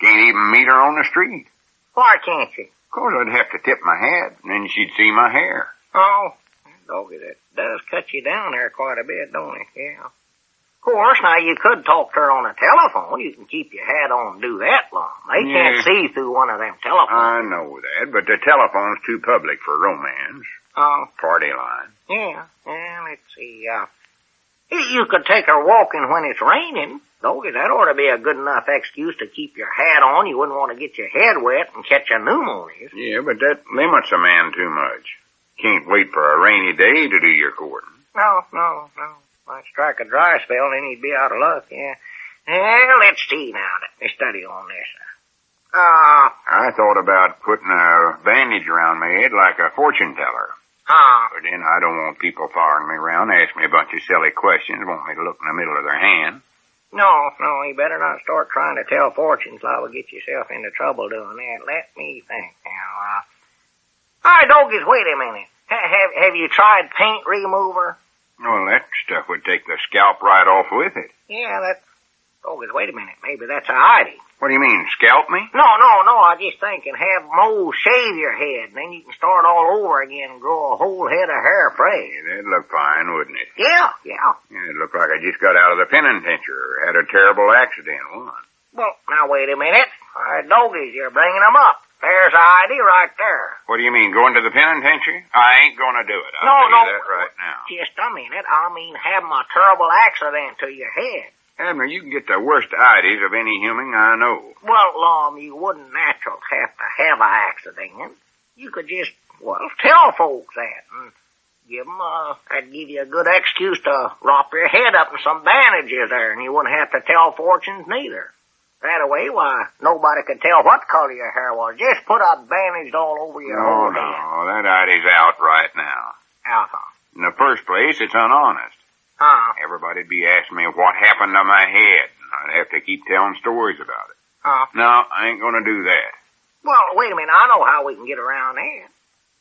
Can't even meet her on the street. Why can't you? 'Cause I'd have to tip my hat, and then she'd see my hair. Oh, doggy, that does cut you down there quite a bit, don't it? Yeah. Of course, now you could talk to her on the telephone. You can keep your hat on and do that long. They can't see through one of them telephones. I know that, but the telephone's too public for romance. Oh. Party line. Yeah. Yeah, let's see. You could take her walking when it's raining. Doggy, that ought to be a good enough excuse to keep your hat on. You wouldn't want to get your head wet and catch a pneumonia. Yeah, but that limits a man too much. Can't wait for a rainy day to do your courting. No. Might strike a dry spell, then he'd be out of luck, yeah. Well, let's see now. Let me study on this. I thought about putting a bandage around my head like a fortune teller. But then I don't want people following me around, ask me a bunch of silly questions, want me to look in the middle of their hand. No, you better not start trying to tell fortunes. I will get yourself into trouble doing that. Let me think now. All right, doggies, wait a minute. Have you tried paint remover? Well, that stuff would take the scalp right off with it. Yeah, that's... Doggies, wait a minute. Maybe that's a idea. What do you mean, scalp me? No, I just thinking have Mo shave your head, and then you can start all over again and grow a whole head of hair fresh. Yeah, that'd look fine, wouldn't it? Yeah. It'd look like I just got out of the penitentiary or had a terrible accident once. Well, now wait a minute. All right, doggies, you're bringing them up. There's an idea right there. What do you mean, going to the penitentiary? I ain't gonna do it. No. I'll tell you that right now. Just a minute. I mean having a terrible accident to your head. Abner, you can get the worst ideas of any human I know. Well, Lum, you wouldn't natural have to have an accident. You could just, tell folks that and that'd give you a good excuse to wrap your head up in some bandages there, and you wouldn't have to tell fortunes neither. That way, nobody could tell what color your hair was. Just put a bandage all over your whole head. No, that idea's out right now. Out. In the first place, it's unhonest. Everybody'd be asking me what happened to my head. I'd have to keep telling stories about it. No, I ain't gonna do that. Well, wait a minute. I know how we can get around that.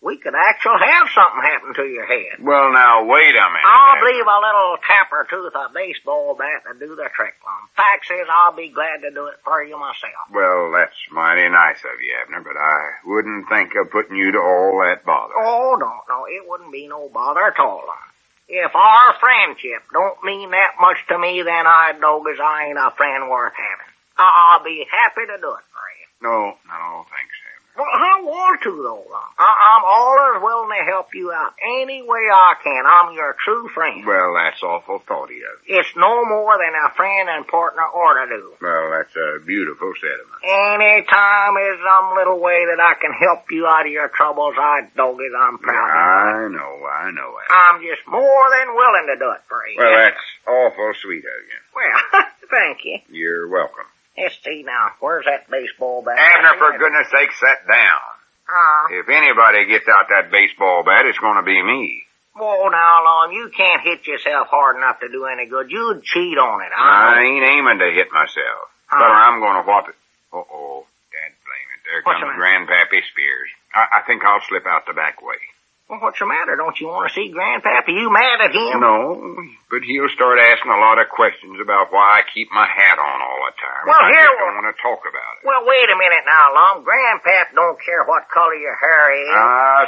We could actually have something happen to your head. Well, now, wait a minute. I'll leave a little tapper tooth, a baseball bat to do the trick, Lum. Fact is, I'll be glad to do it for you myself. Well, that's mighty nice of you, Abner, but I wouldn't think of putting you to all that bother. Oh, no, it wouldn't be no bother at all, Lum. If our friendship don't mean that much to me, then I ain't a friend worth having. I'll be happy to do it for you. No, thanks, Abner. Well, I want to, though, Lum. I'm always willing to help you out any way I can. I'm your true friend. Well, that's awful thoughty of you. It's no more than a friend and partner ought to do. Well, that's a beautiful sentiment. Any time is some little way that I can help you out of your troubles, I'm proud of you. I know. I'm just more than willing to do it for you. Well, that's awful sweet of you. Well, thank you. You're welcome. Let's see now. Where's that baseball bat? Abner, for goodness sake, sit down. If anybody gets out that baseball bat, it's going to be me. Whoa, now, Lum, you can't hit yourself hard enough to do any good. You'd cheat on it. I ain't aiming to hit myself. But I'm going to whop it. Uh-oh. Dad blame it. There comes Grandpappy Spears. I think I'll slip out the back way. Well, what's the matter? Don't you want to see Grandpappy? You mad at him? No, but he'll start asking a lot of questions about why I keep my hat on all the time. Well, I just don't want to talk about it. Well, wait a minute now, Lum. Grandpap don't care what color your hair is.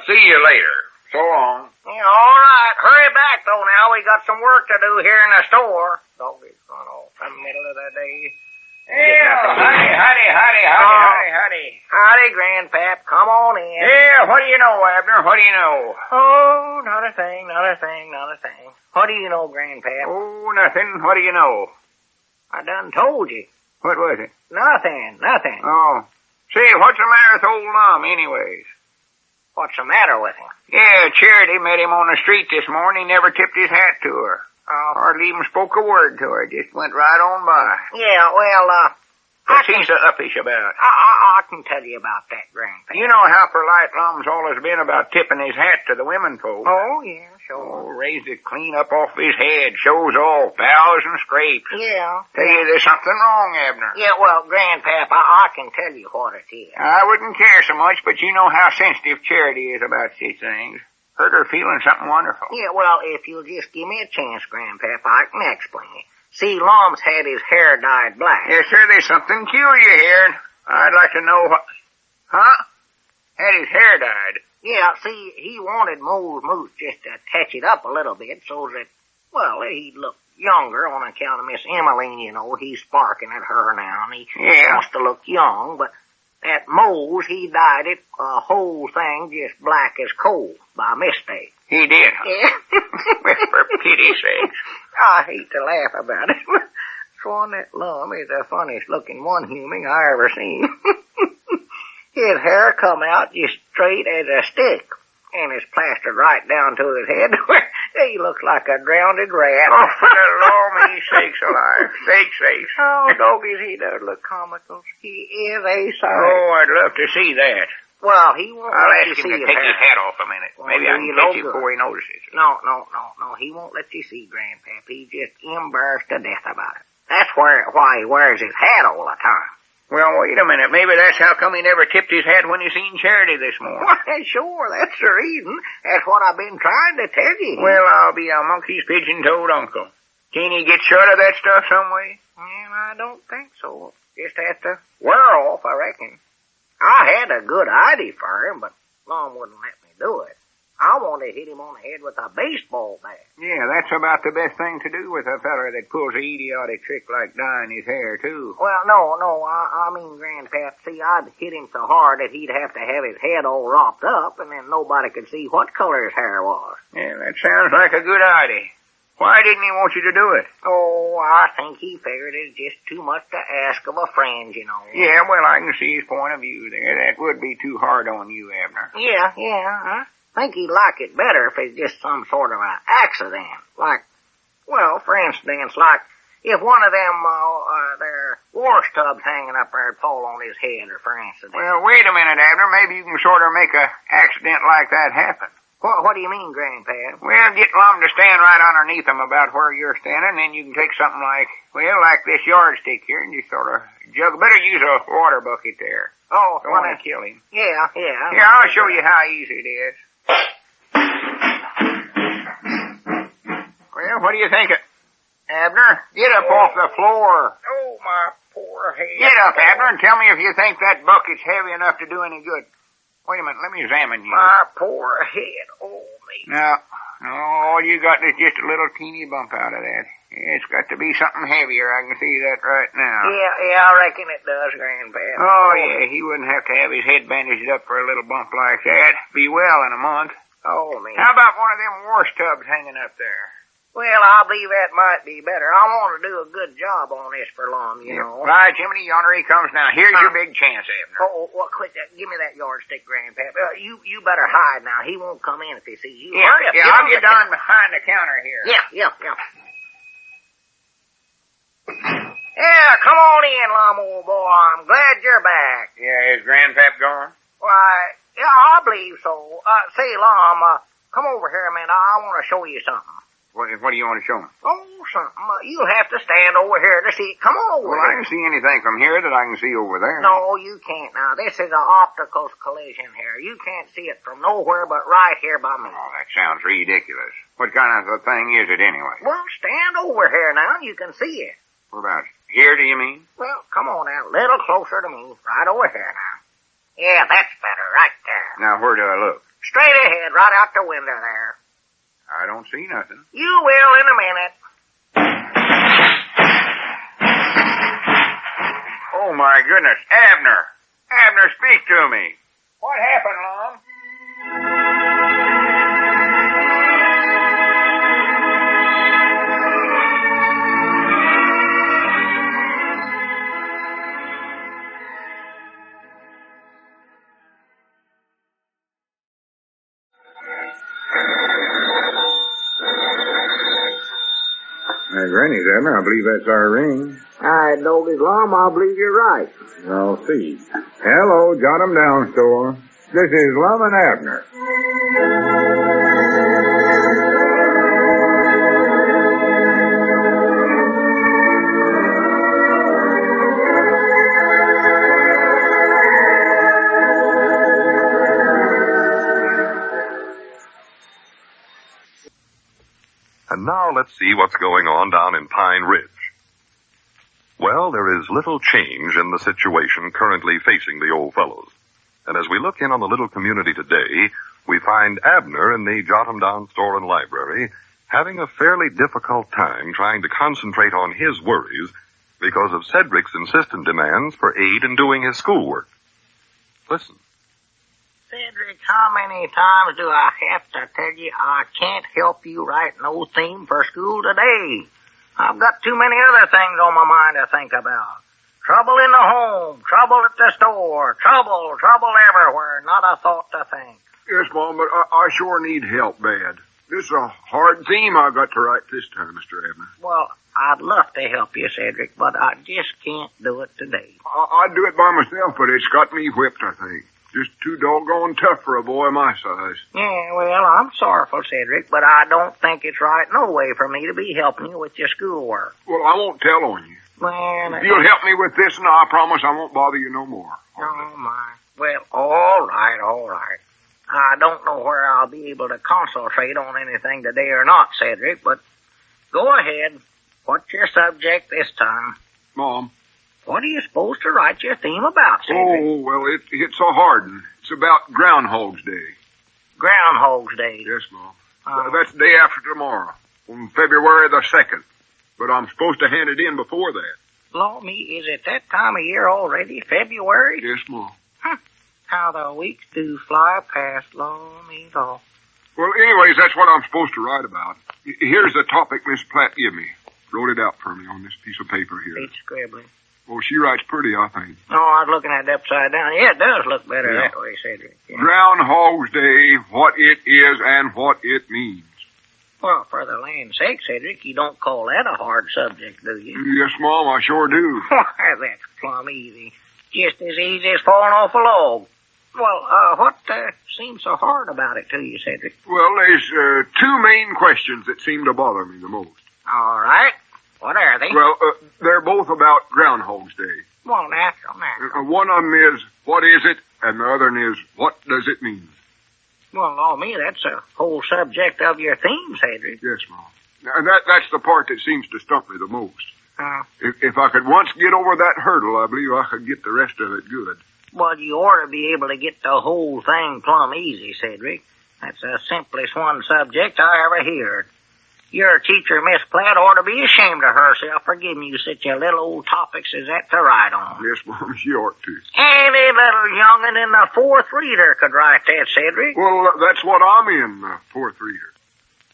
See you later. So long. Yeah, all right. Hurry back, though, now. We got some work to do here in the store. Doggy's gone off in the middle of the day. Howdy. Howdy, Grandpap. Come on in. Yeah, what do you know, Abner? What do you know? Oh, not a thing. What do you know, Grandpap? Oh, nothing. What do you know? I done told you. What was it? Nothing. Oh. Say, what's the matter with old Lum, anyways? What's the matter with him? Yeah, Charity met him on the street this morning. He never tipped his hat to her. Hardly even spoke a word to her. Just went right on by. Yeah, well, What's he so uppish about? I can tell you about that, Grandpa. You know how polite Lum's always been about tipping his hat to the women folk. Oh, yeah, sure. Oh, raised it clean up off his head. Shows all bows and scrapes. Yeah. Tell you there's something wrong, Abner. Yeah, well, Grandpap, I can tell you what it is. I wouldn't care so much, but you know how sensitive Charity is about such things. Hurt her feeling something wonderful. Yeah, well, if you'll just give me a chance, Grandpap, I can explain it. See, Lum's had his hair dyed black. Yes, sir, there's something curious here. I'd like to know what... Huh? Had his hair dyed. Yeah, see, he wanted Mole's Moose just to touch it up a little bit so that, well, he'd look younger on account of Miss Emaline, you know. He's sparking at her now, and he wants to look young, but at Mole's, he dyed it, whole thing just black as coal by mistake. He did, huh? Yeah. Well, for pity's sake. I hate to laugh about it, but Swan, that Lum is the funniest looking one human I ever seen. His hair come out just straight as a stick, and it's plastered right down to his head where he looks like a drowned rat. Oh, for the Lord, me sakes alive. Sakes. Oh, doggies, he does look comical. He is a sight. Oh, I'd love to see that. Well, he won't I'll let you ask him see to his take hair. his hat off a minute. Well, Maybe I can you catch know him good. before he notices. No, he won't let you see Grandpap. He's just embarrassed to death about it. That's why he wears his hat all the time. Well, wait a minute. Maybe that's how come he never tipped his hat when he seen Charity this morning. Why, sure, that's the reason. That's what I've been trying to tell you. Well, I'll be a monkey's pigeon-toed uncle. Can he get shut of that stuff some way? Well, I don't think so. Just has to wear off, I reckon. I had a good idea for him, but Lum wouldn't let me do it. I wanted to hit him on the head with a baseball bat. Yeah, that's about the best thing to do with a feller that pulls an idiotic trick like dyeing his hair, too. Well, no, I mean, Grandpap, see, I'd hit him so hard that he'd have to have his head all wrapped up, and then nobody could see what color his hair was. Yeah, that sounds like a good idea. Why didn't he want you to do it? Oh, I think he figured it's just too much to ask of a friend, you know. Yeah, well, I can see his point of view there. That would be too hard on you, Abner. Yeah, I think he'd like it better if it's just some sort of an accident. Like, well, for instance, like if one of them, their wash tubs hanging up there would fall on his head, or for instance. Well, wait a minute, Abner. Maybe you can sort of make a accident like that happen. What do you mean, Grandpa? Well, get Lum to stand right underneath him about where you're standing, then you can take something like this yardstick here, and just sort of jug. Better use a water bucket there. Oh, Don't want to kill him. Yeah. Here, I'll show you how easy it is. Well, what do you think? Abner, get up off the floor. Oh, my poor head. Get up, Abner, and tell me if you think that bucket's heavy enough to do any good. Wait a minute, let me examine you. My poor head. Oh, me. No, all you got is just a little teeny bump out of that. It's got to be something heavier. I can see that right now. Yeah, I reckon it does, Grandpa. Oh, yeah, he wouldn't have to have his head bandaged up for a little bump like that. Be well in a month. Oh, me. How about one of them wash tubs hanging up there? Well, I believe that might be better. I want to do a good job on this for Lum, you know. Right, Jiminy, yonder he comes now. Here's your big chance, Abner. Oh, well, quick, give me that yardstick, Grandpap. You better hide now. He won't come in if he sees you. Yeah, Hurry up, I'll get down behind the counter here. Yeah. Yeah, come on in, Lum, old boy. I'm glad you're back. Yeah, is Grandpap gone? Why, yeah, I believe so. Say, Lum, come over here a minute. I want to show you something. What do you want to show me? Oh, something. You'll have to stand over here to see it. Come on over Well, here. I can see anything from here that I can see over there. No, you can't now. This is an optical collision here. You can't see it from nowhere but right here by me. Oh, that sounds ridiculous. What kind of a thing is it anyway? Well, stand over here now and you can see it. What about it? Here, do you mean? Well, come on now. A little closer to me. Right over here now. Yeah, that's better. Right there. Now, where do I look? Straight ahead, right out the window there. I don't see nothing. You will in a minute. Oh, my goodness. Abner! Abner, speak to me. What happened, Lum? Granny's, Abner. I believe that's our ring. I doggy Lum, I believe you're right. I'll see. Hello, jot 'em down, store. This is Lum and Abner. And now let's see what's going on down in Pine Ridge. Well, there is little change in the situation currently facing the old fellows. And as we look in on the little community today, we find Abner in the Jot 'em Down store and library having a fairly difficult time trying to concentrate on his worries because of Cedric's insistent demands for aid in doing his schoolwork. Listen. Cedric, how many times do I have to tell you I can't help you write no theme for school today? I've got too many other things on my mind to think about. Trouble in the home, trouble at the store, trouble everywhere, not a thought to think. Yes, Mom, but I sure need help bad. This is a hard theme I got to write this time, Mr. Abner. Well, I'd love to help you, Cedric, but I just can't do it today. I'd do it by myself, but it's got me whipped, I think. Just too doggone tough for a boy my size. Yeah, well, I'm sorrowful, Cedric, but I don't think it's right no way for me to be helping you with your schoolwork. Well, I won't tell on you. Well, If you'll help me with this, and I promise I won't bother you no more. Oh, my. Well, all right. I don't know where I'll be able to concentrate on anything today or not, Cedric, but go ahead. What's your subject this time? Mom. What are you supposed to write your theme about, Cedric? Oh, well, it's a hard one. It's about Groundhog's Day. Groundhog's Day. Yes, Mom. That's the day after tomorrow, on February the 2nd. But I'm supposed to hand it in before that. Law me, is it that time of year already? February? Yes, Mom. How the weeks do fly past, law me, law. Well, anyways, that's what I'm supposed to write about. Here's the topic Miss Platt give me. Wrote it out for me on this piece of paper here. It's scribbling. Well, she writes pretty, I think. Oh, I was looking at it upside down. Yeah, it does look better that way, Cedric. Yeah. Groundhog's Day, what it is and what it means. Well, for the land's sake, Cedric, you don't call that a hard subject, do you? Yes, Mom, I sure do. Why, that's plumb easy. Just as easy as falling off a log. Well, what seems so hard about it to you, Cedric? Well, there's two main questions that seem to bother me the most. All right. What are they? Well, they're both about Groundhog's Day. Well, natural. One of them is, what is it? And the other one is, what does it mean? Well, law me, that's the whole subject of your theme, Cedric. Yes, Mom. And that's the part that seems to stump me the most. If I could once get over that hurdle, I believe I could get the rest of it good. Well, you ought to be able to get the whole thing plumb easy, Cedric. That's the simplest one subject I ever heard. Your teacher, Miss Platt, ought to be ashamed of herself for giving you such a little old topics as that to write on. Yes, Mom, she ought to. Any little young'un in the fourth reader could write that, Cedric. Well, that's what I'm in, the fourth reader.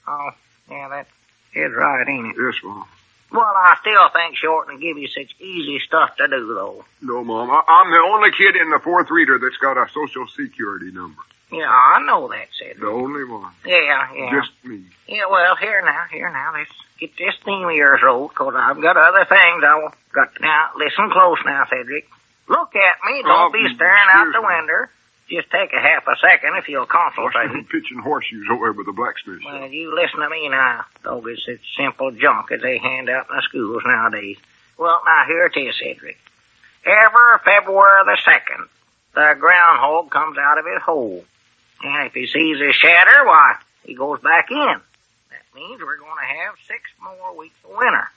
Oh, yeah, that is right, ain't it? Yes, Mom. Well, I still think she oughtn't to give you such easy stuff to do, though. No, Mom. I'm the only kid in the fourth reader that's got a Social Security number. Yeah, I know that, Cedric. The only one. Yeah. Just me. Yeah, well, here now, let's get this theme of yours rolled, because I've got other things I got. Now, listen close now, Cedric. Look at me. Don't be staring out the window. Just take a half a second if you'll concentrate. I'm pitching horseshoes over by the blacksmith shop. Well, you listen to me now. Dog, it's such simple junk as they hand out in the schools nowadays. Well, now, here it is, Cedric. Every February the 2nd, the groundhog comes out of his hole. And if he sees a shadow, why, he goes back in. That means we're going to have 6 more weeks of winter.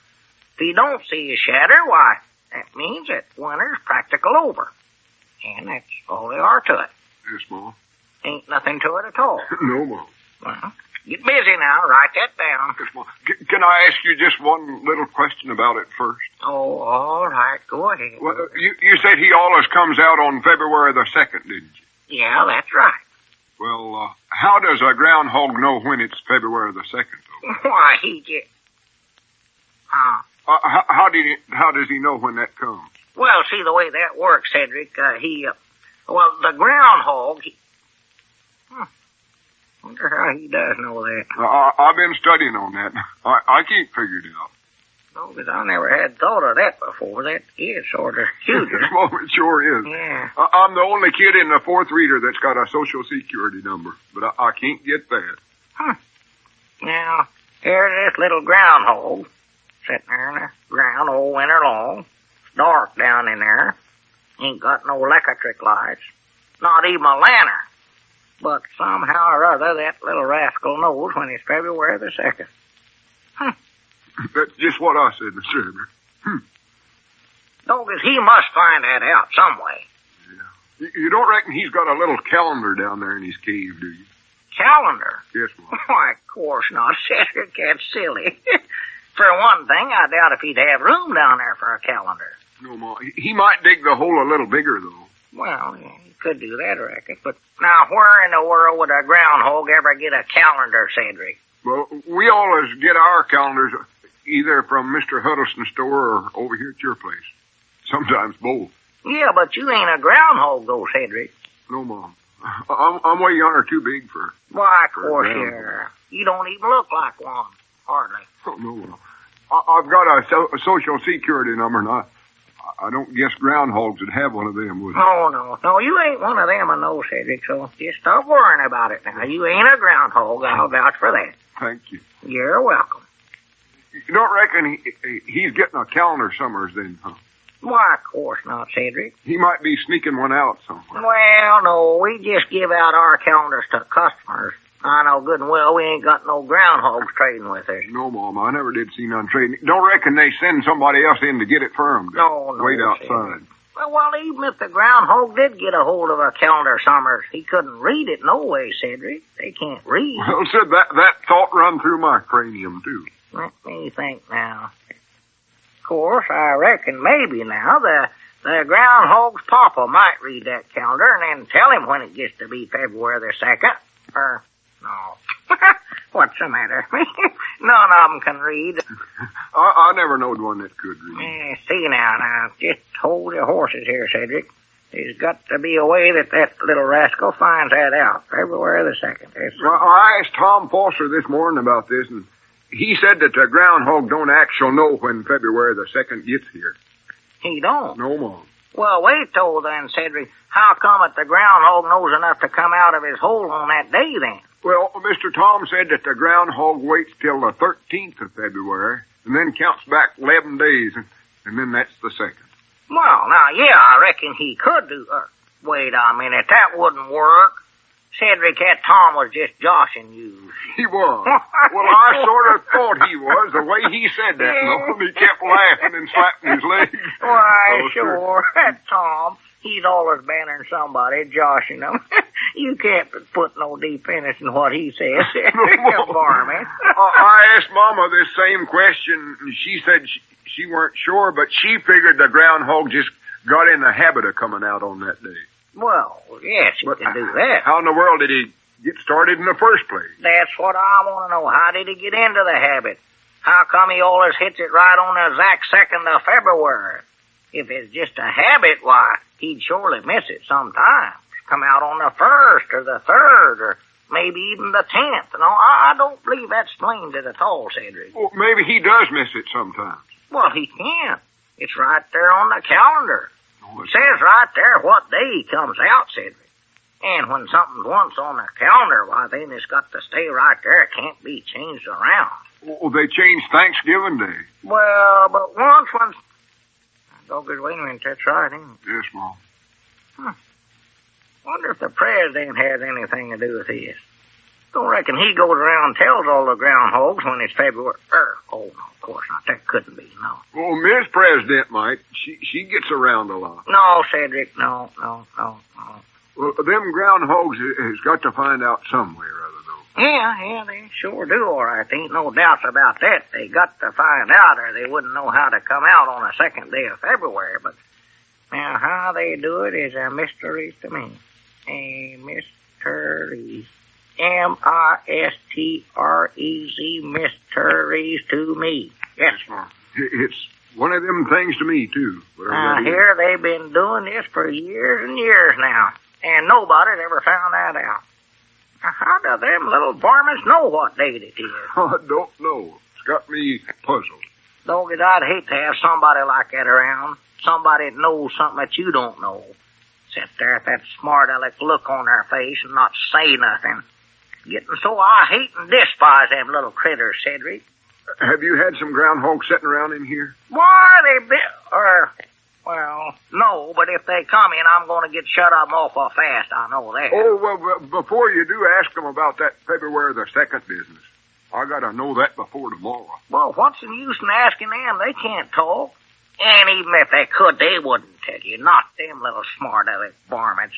If he don't see a shadow, why, that means that winter's practical over. And that's all there are to it. Yes, Mom. Ain't nothing to it at all. No, Mom. Well, get busy now. Write that down. Yes, Mom. Can I ask you just one little question about it first? Oh, all right. Go ahead. Well, you said he always comes out on February the 2nd, didn't you? Yeah, that's right. Well, how does a groundhog know when it's February the 2nd, though? Why, he just... How does he know when that comes? Well, see, the way that works, Cedric, the groundhog, wonder how he does know that. I've been studying on that. I can't figure it out. Oh, but I never had thought of that before. That is sort of cute. Well, it sure is. Yeah. I'm the only kid in the fourth reader that's got a Social Security number, but I can't get that. Huh. Now, here's this little groundhog sitting there in the ground all winter long. It's dark down in there. Ain't got no electric lights. Not even a lantern. But somehow or other, that little rascal knows when it's February the 2nd. Huh. That's just what I said, Mr. Abner. Doggos, he must find that out some way. Yeah. You don't reckon he's got a little calendar down there in his cave, do you? Calendar? Yes, Mom. Why, of course not, Cedric. That's silly. For one thing, I doubt if he'd have room down there for a calendar. No, Mom. He might dig the hole a little bigger, though. Well, yeah, he could do that, I reckon. But now, where in the world would a groundhog ever get a calendar, Cedric? Well, we always get our calendars either from Mr. Huddleston's store or over here at your place. Sometimes both. Yeah, but you ain't a groundhog, though, Cedric. No, Mom. I'm way younger too big for... Why, of course you are. You don't even look like one. Hardly. Oh, no, Mom. I've got a Social Security number, and I don't guess groundhogs would have one of them, would they? Oh, no, you ain't one of them, I know, Cedric, so just stop worrying about it now. You ain't a groundhog, I'll vouch for that. Thank you. You're welcome. You don't reckon he's getting a calendar summers then, huh? Why, of course not, Cedric. He might be sneaking one out somewhere. Well, no, we just give out our calendars to customers. I know good and well we ain't got no groundhogs trading with us. No, Mom, I never did see none trading. Don't reckon they send somebody else in to get it for them. No, wait outside. Cedric. Well, even if the groundhog did get a hold of a calendar summers, he couldn't read it no way, Cedric. They can't read. Well, said that thought run through my cranium, too. Let me think now. Of course, I reckon maybe now the groundhog's papa might read that calendar and then tell him when it gets to be February the 2nd. Or, no. What's the matter? None of them can read. I never knowed one that could read. Yeah, see now, just hold your horses here, Cedric. There's got to be a way that little rascal finds that out. February the 2nd. I asked Tom Foster this morning about this, and he said that the groundhog don't actually know when February the 2nd gets here. He don't? No, Mom. Well, wait till then, Cedric. How come it the groundhog knows enough to come out of his hole on that day, then? Well, Mr. Tom said that the groundhog waits till the 13th of February, and then counts back 11 days, and then that's the 2nd. Well, now, yeah, I reckon he could do... wait a minute, that wouldn't work. Cedric, that Tom was just joshing you. He was. Well, I sort of thought he was, the way he said that. And he kept laughing and slapping his legs. Why, sure. That Tom, he's always bantering somebody, joshing them. You can't put no deep interest in what he says. Varmint. I asked Mama this same question, and she said she weren't sure, but she figured the groundhog just got in the habit of coming out on that day. Well, yes, he can do that. How in the world did he get started in the first place? That's what I want to know. How did he get into the habit? How come he always hits it right on the exact 2nd of February? If it's just a habit, why, he'd surely miss it sometimes. Come out on the 1st or the 3rd or maybe even the 10th. No, I don't believe that explains it at all, Cedric. Well, maybe he does miss it sometimes. Well, he can't. It's right there on the calendar. It says right there what day he comes out, Cedric. And when something's once on the calendar, why, then it's got to stay right there. It can't be changed around. Well, they changed Thanksgiving Day. Well, but once when... Doggos, wait a minute, that's right, ain't it? Yes, Mom. Wonder if the president has anything to do with this. Don't reckon he goes around and tells all the groundhogs when it's February. Oh, no, of course not. That couldn't be, no. Well, Miss President might. She gets around a lot. No, Cedric, no. Well, them groundhogs has got to find out some way or other, though. Yeah, they sure do, all right. Ain't no doubts about that. They got to find out or they wouldn't know how to come out on the 2nd day of February. But now how they do it is a mystery to me. A mystery. M-I-S-T-R-E-Z, mysteries to me. Yes, Mom. It's one of them things to me, too. Here they've been doing this for years and years now, and nobody's ever found that out. Now, how do them little varmints know what date it is? I don't know. It's got me puzzled. Doggies, I'd hate to have somebody like that around. Somebody that knows something that you don't know. Sit there with that smart-aleck look on their face and not say nothing. Getting so I hate and despise them little critters, Cedric. Have you had some groundhogs sitting around in here? Why, they well, no, but if they come in, I'm going to get shut of them awful fast. I know that. Oh, well, before you do, ask them about that February the 2nd business. I gotta know that before tomorrow. Well, what's the use in asking them? They can't talk. And even if they could, they wouldn't tell you. Not them little smart-aleck varmints.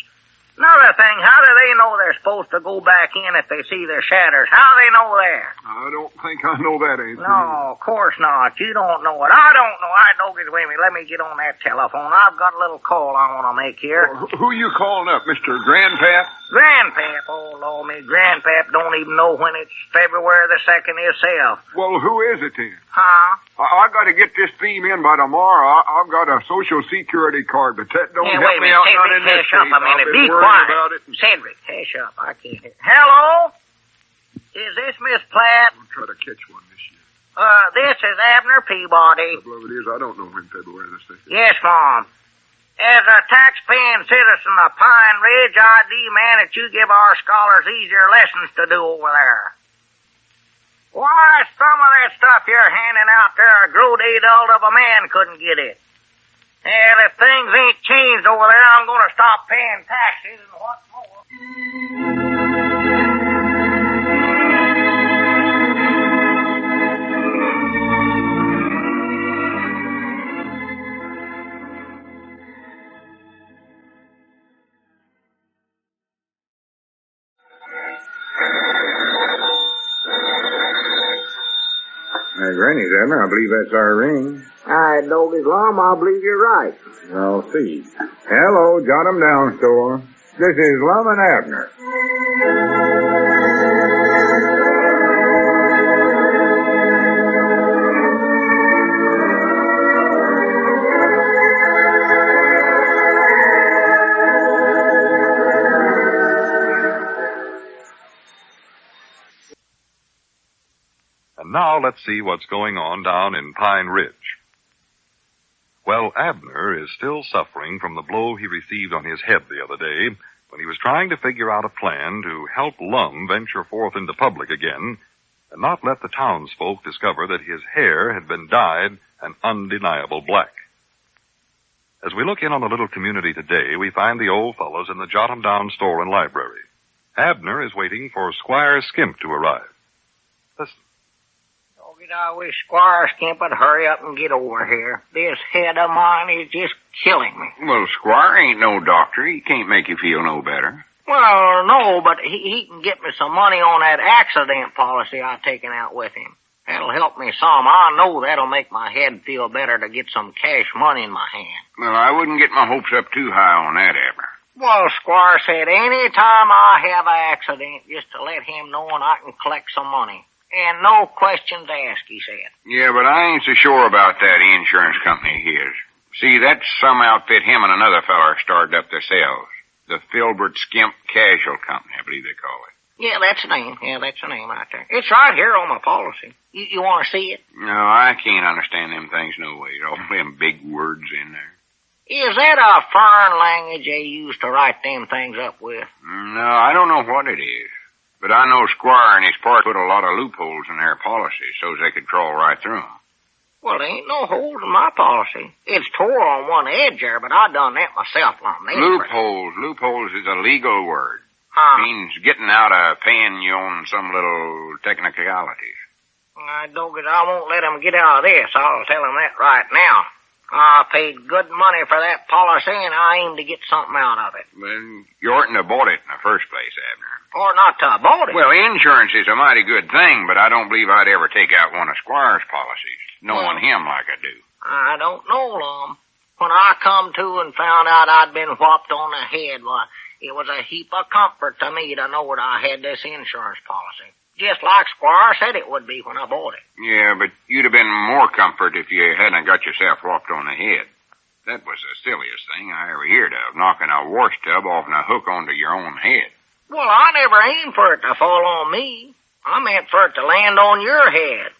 Another thing, how do they know they're supposed to go back in if they see their shadows? How do they know that? I don't think I know that answer. No, of course not. You don't know it. I don't know. I don't get away with me. Let me get on that telephone. I've got a little call I want to make here. Well, who you calling up, Mr. Grandpap? Grandpap, oh, Lord, me Grandpap don't even know when it's February the 2nd himself. Well, who is it then? Huh? I got to get this theme in by tomorrow. I've got a Social Security card, but that don't help me out none in this case. I've been Be worried quiet. about it. Cedric, hush up. I can't hear. Hello? Is this Miss Platt? I'll try to catch one this year. This is Abner Peabody. Trouble of it is, I don't know when February the 2nd. Yes, Mom. As a tax-paying citizen of Pine Ridge, I demand that you give our scholars easier lessons to do over there. Why, some of that stuff you're handing out there, a growed adult of a man couldn't get it. And if things ain't changed over there, I'm going to stop paying taxes and what's more. Granny's, Abner. I believe that's our ring. I don't as long, I believe you're right. I'll see. Hello, jot 'em down, store. This is Lum and Abner. And now let's see what's going on down in Pine Ridge. Well, Abner is still suffering from the blow he received on his head the other day when he was trying to figure out a plan to help Lum venture forth into public again and not let the townsfolk discover that his hair had been dyed an undeniable black. As we look in on the little community today, we find the old fellows in the jot-em-down store and library. Abner is waiting for Squire Skimp to arrive. Listen. I wish Squire Skimp would hurry up and get over here. This head of mine is just killing me. Well, Squire ain't no doctor. He can't make you feel no better. Well, no, but he can get me some money on that accident policy I've taken out with him. That'll help me some. I know that'll make my head feel better to get some cash money in my hand. Well, I wouldn't get my hopes up too high on that, Abner. Well, Squire said any time I have an accident, just to let him know and I can collect some money. And no questions asked, he said. Yeah, but I ain't so sure about that insurance company of his. See, that's some outfit him and another feller started up themselves. The Filbert Skimp Casual Company, I believe they call it. Yeah, that's the name. Yeah, that's the name right there. It's right here on my policy. You want to see it? No, I can't understand them things no way. All them big words in there. Is that a foreign language they use to write them things up with? No, I don't know what it is. But I know Squire and his part put a lot of loopholes in their policies so they could crawl right through them. Well, there ain't no holes in my policy. It's tore on one edge there, but I done that myself long. Loopholes. Loopholes is a legal word. Means getting out of paying you on some little technicalities. I won't let him get out of this. I'll tell him that right now. I paid good money for that policy, and I aim to get something out of it. Well, you oughtn't to have bought it in the first place, Abner. Or not to have bought it. Well, insurance is a mighty good thing, but I don't believe I'd ever take out one of Squire's policies, knowing him like I do. I don't know, Lum. When I come to and found out I'd been whopped on the head, why, it was a heap of comfort to me to know that I had this insurance policy. Just like Squire said it would be when I bought it. Yeah, but you'd have been more comfort if you hadn't got yourself whopped on the head. That was the silliest thing I ever heard of, knocking a wash tub off and a hook onto your own head. Well, I never aimed for it to fall on me. I meant for it to land on your head.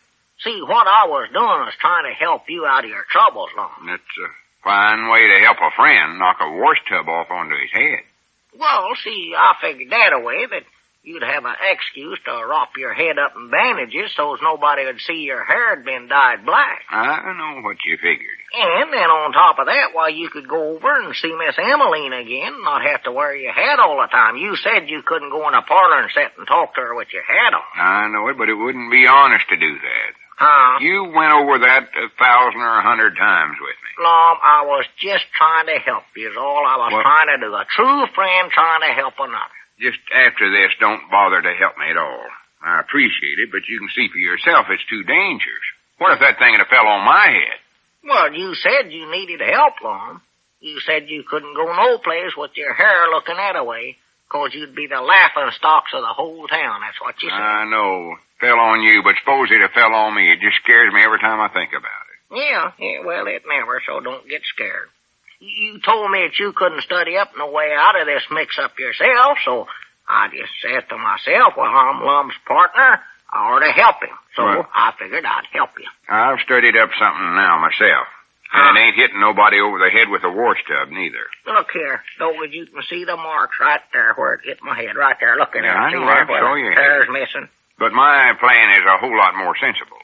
See, what I was doing was trying to help you out of your troubles, Lum. That's a fine way to help a friend knock a wash tub off onto his head. Well, see, I figured that away that you'd have an excuse to wrap your head up in bandages so's nobody would see your hair had been dyed black. I know what you figured. And then on top of that, why, you could go over and see Miss Emaline again and not have to wear your hat all the time. You said you couldn't go in a parlor and sit and talk to her with your hat on. I know it, but it wouldn't be honest to do that. Huh? You went over that 1,000 or 100 times with me. Lum, I was just trying to help you is all I was trying to do. A true friend trying to help another. Just after this, don't bother to help me at all. I appreciate it, but you can see for yourself it's too dangerous. What if that thing had fell on my head? Well, you said you needed help, Lum. You said you couldn't go no place with your hair looking that way, 'cause you'd be the laughing stocks of the whole town. That's what you said. I know. Fell on you, but suppose it had fell on me. It just scares me every time I think about it. Yeah, well, it never, so don't get scared. You told me that you couldn't study up no way out of this mix-up yourself, so I just said to myself, well, I'm Lum's partner. I ought to help him. So I figured I'd help you. I've studied up something now myself. And it ain't hitting nobody over the head with a wash tub, neither. Look here, Doggett, you can see the marks right there where it hit my head, right there. Look at it. I know, I saw your hair's missing. But my plan is a whole lot more sensible.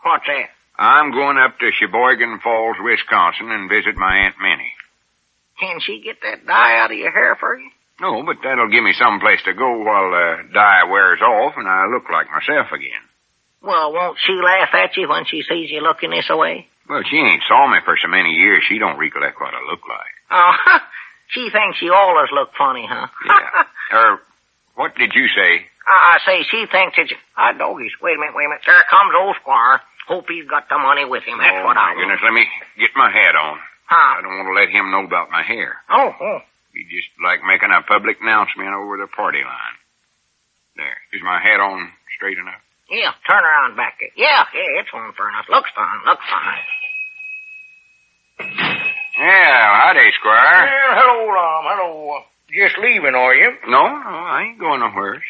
What's that? I'm going up to Sheboygan Falls, Wisconsin, and visit my Aunt Minnie. Can she get that dye out of your hair for you? No, but that'll give me some place to go while the dye wears off and I look like myself again. Well, won't she laugh at you when she sees you looking this way? Well, she ain't saw me for so many years, she don't recollect what I look like. Oh, she thinks you always look funny, huh? Yeah. What did you say? I say she thinks that you... Doggies, wait a minute. There comes old Squire. Hope he's got the money with him. That's what I want. Goodness, let me get my hat on. Huh? I don't want to let him know about my hair. Oh. Be just like making a public announcement over the party line. There. Is my hat on straight enough? Yeah, turn around back there. Yeah, it's on fair enough. Looks fine. Yeah, howdy, Squire. Well, hello, Lum. Hello. Just leaving, are you? No, I ain't going nowhere.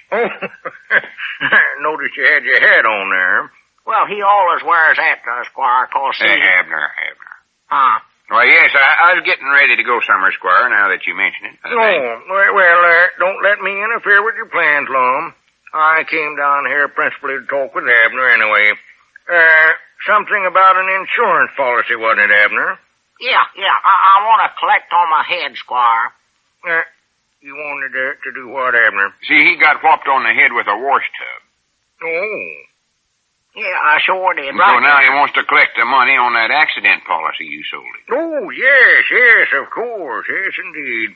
Noticed you had your hat on there. Well, he always wears that, Squire, 'cause Abner. Huh? Well, yes, I was getting ready to go somewhere, Squire, now that you mention it. Well, don't let me interfere with your plans, Lum. I came down here principally to talk with Abner anyway. Something about an insurance policy, wasn't it, Abner? Yeah. I want to collect on my head, Squire. You wanted to do what, Abner? See, he got whopped on the head with a wash tub. Oh. Yeah, I sure did. So now he wants to collect the money on that accident policy you sold him. Oh, yes, of course. Yes, indeed.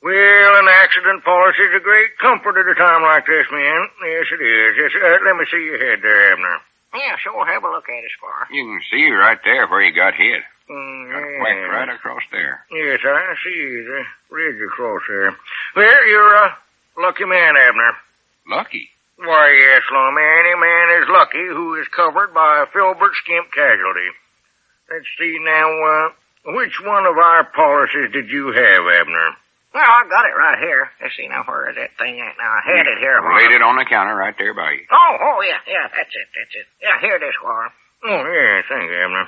Well, an accident policy is a great comfort at a time like this, man. Yes, it is. Yes, let me see your head there, Abner. Yeah, sure. Have a look at it, Squire. You can see right there where he got hit. Got whacked right across there. Yes, I see the ridge across there. Well, you're a lucky man, Abner. Lucky? Why, yes, Lum. Any man is lucky who is covered by a filbert skimp casualty. Let's see now, which one of our policies did you have, Abner? Well, I got it right here. Let's see now, where is that thing at now? I had it here. Laid it on the counter right there by you. Oh, yeah, that's it. Yeah, here it is, Squire. Oh, yeah, thank you, Abner.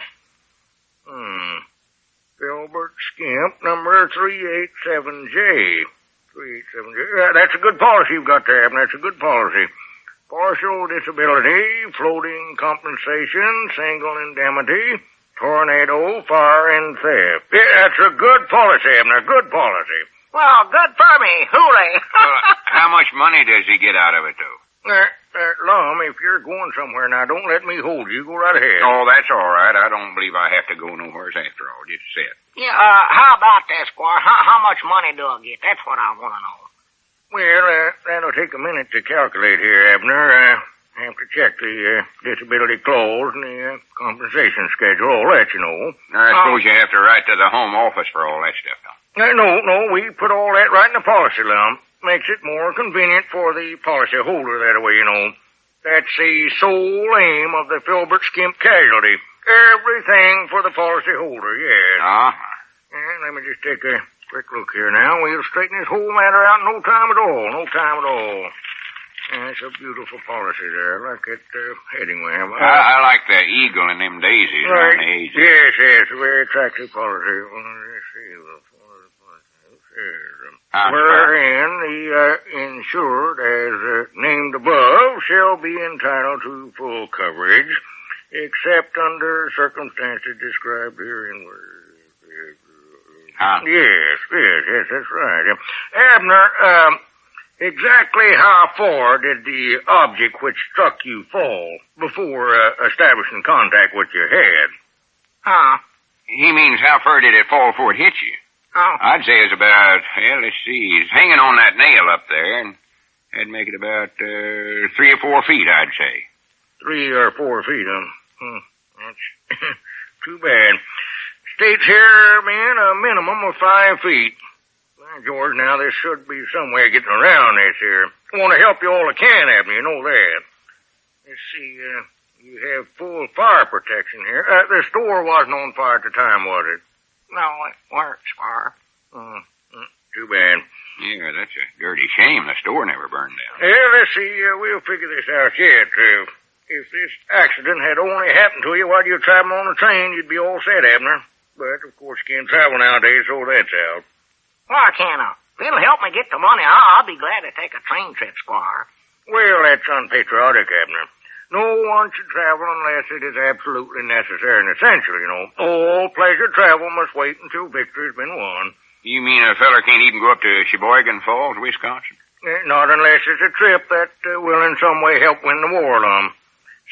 Filbert skimp, number 387J. 387J. That's a good policy you've got there, Abner. That's a good policy. Partial disability, floating compensation, single indemnity, tornado, fire, and theft. Yeah, that's a good policy, Abner. Good policy. Well, good for me. Hooray. How much money does he get out of it, though? Lum, if you're going somewhere now, don't let me hold you. Go right ahead. Oh, that's all right. I don't believe I have to go nowhere after all. Just sit. Yeah, how about that, Squire? How much money do I get? That's what I want to know. Well, that'll take a minute to calculate here, Abner. I have to check the disability clause and the compensation schedule, all that, you know. I suppose you have to write to the home office for all that stuff, though. No, we put all that right in the policy, Lum. Makes it more convenient for the policy holder that way, you know. That's the sole aim of the filbert skimp casualty. Everything for the policy holder, yes. And let me just take a quick look here now. We'll straighten this whole matter out in no time at all. That's a beautiful policy there. I like it heading we have. I like the eagle and them daisies Right. on the edge. Yes, yes, a very attractive policy. Well, let's see. Wherein the insured, as named above, shall be entitled to full coverage, except under circumstances described herein. Huh? Yes, that's right. Abner, exactly how far did the object which struck you fall before establishing contact with your head? Huh? He means how far did it fall before it hit you? Oh. I'd say it's about, well, let's see, it's hanging on that nail up there, and that'd make it about 3 or 4 feet, I'd say. 3 or 4 feet, That's too bad. States here, man, a minimum of 5 feet. Well, George, now there should be some way of getting around this here. I want to help you all I can, Abner, you know that. Let's see, you have full fire protection here. The store wasn't on fire at the time, was it? No, it weren't, Squire. Too bad. Yeah, that's a dirty shame. The store never burned down. Yeah, let's see, we'll figure this out yet. If this accident had only happened to you while you were traveling on the train, you'd be all set, Abner. But, of course, you can't travel nowadays, so that's out. Why can't I? If it'll help me get the money, I'll be glad to take a train trip, Squire. Well, that's unpatriotic, Abner. No one should travel unless it is absolutely necessary and essential, you know. All pleasure travel must wait until victory's been won. You mean a feller can't even go up to Sheboygan Falls, Wisconsin? Not unless it's a trip that will in some way help win the war, Lum.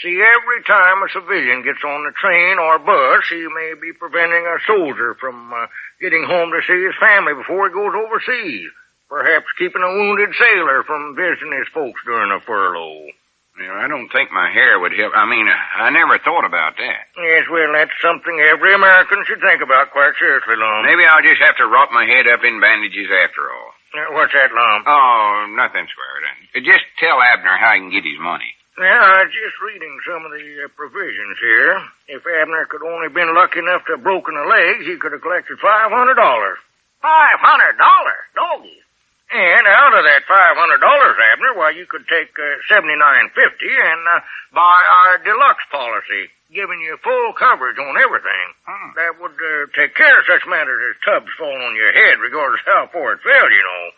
See, every time a civilian gets on the train or bus, he may be preventing a soldier from getting home to see his family before he goes overseas. Perhaps keeping a wounded sailor from visiting his folks during a furlough. Well, I don't think my hair would help. I mean, I never thought about that. Yes, well, that's something every American should think about quite seriously, Lum. Maybe I'll just have to wrap my head up in bandages after all. What's that, Lum? Oh, nothing, Square. Just tell Abner how he can get his money. Yeah, I was just reading some of the provisions here. If Abner could only been lucky enough to have broken a leg, he could have collected $500. $500? Doggy. And out of that $500, Abner, well, you could take $79.50 and buy our deluxe policy, giving you full coverage on everything. That would take care of such matters as tubs falling on your head, regardless of how far it fell, you know.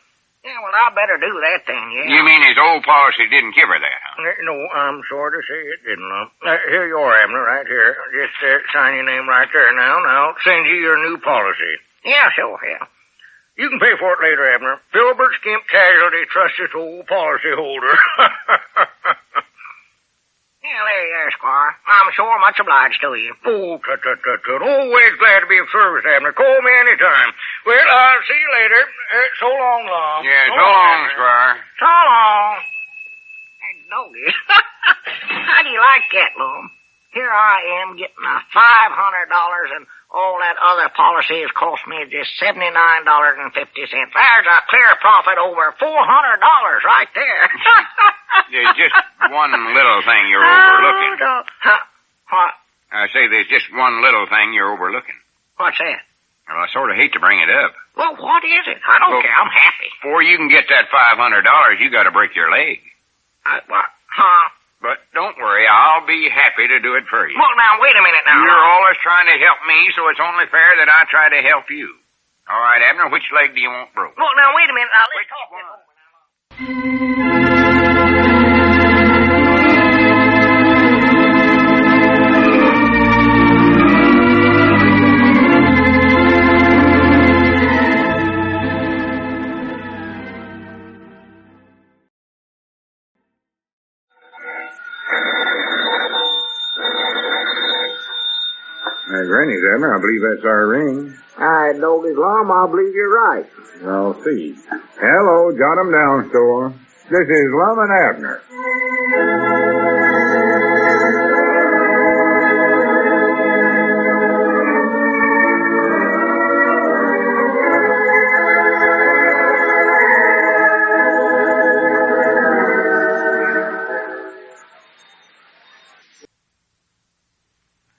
Yeah, well, I better do that then, yeah. You mean his old policy didn't cover that, huh? No, I'm sorry to say it didn't, Lum. Here you are, Abner, right here. Just sign your name right there now, and I'll send you your new policy. Yeah, sure, yeah. You can pay for it later, Abner. Filbert Skimp Casualty trusts its old policy holder. Yeah, there you are, Squire. I'm sure much obliged to you. Oh, tut. Always glad to be of service, Abner. Call me anytime. Well, I'll see you later. So long, Lum. Yeah, so long, Squire. So long. Hey, doggy. How do you like that, Lum? Here I am getting $500 and all that other policy has cost me just $79.50. There's a clear profit over $400 right there. There's just one little thing you're overlooking. What? I say there's just one little thing you're overlooking. What's that? Well, I sort of hate to bring it up. Well, what is it? I don't care. I'm happy. Before you can get that $500, you got to break your leg. What? Huh? But don't worry, I'll be happy to do it for you. Well, now, wait a minute now. You're always trying to help me, so it's only fair that I try to help you. All right, Abner, which leg do you want broke? Well, now, wait a minute. Now, let's talk this over now. Granny's, Abner. I believe that's our ring. I know this, Lum. I believe you're right. I'll see. Hello, jot 'em down, store. This is Lum and Abner.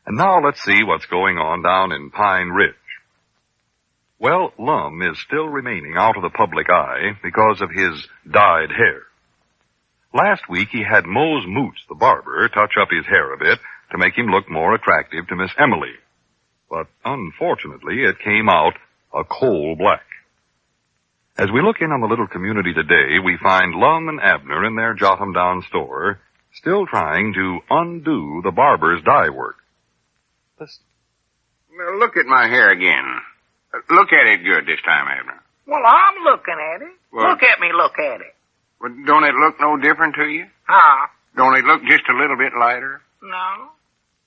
And now let's see what's going on down in Pine Ridge. Well, Lum is still remaining out of the public eye because of his dyed hair. Last week he had Mose Moots, the barber, touch up his hair a bit to make him look more attractive to Miss Emily. But unfortunately, it came out a coal black. As we look in on the little community today, we find Lum and Abner in their Jotham-Down store, still trying to undo the barber's dye work. Listen. Well, look at my hair again. Look at it good this time, Abner. Well, I'm looking at it. Well, look at me look at it. Well, don't it look no different to you? Huh? Don't it look just a little bit lighter? No.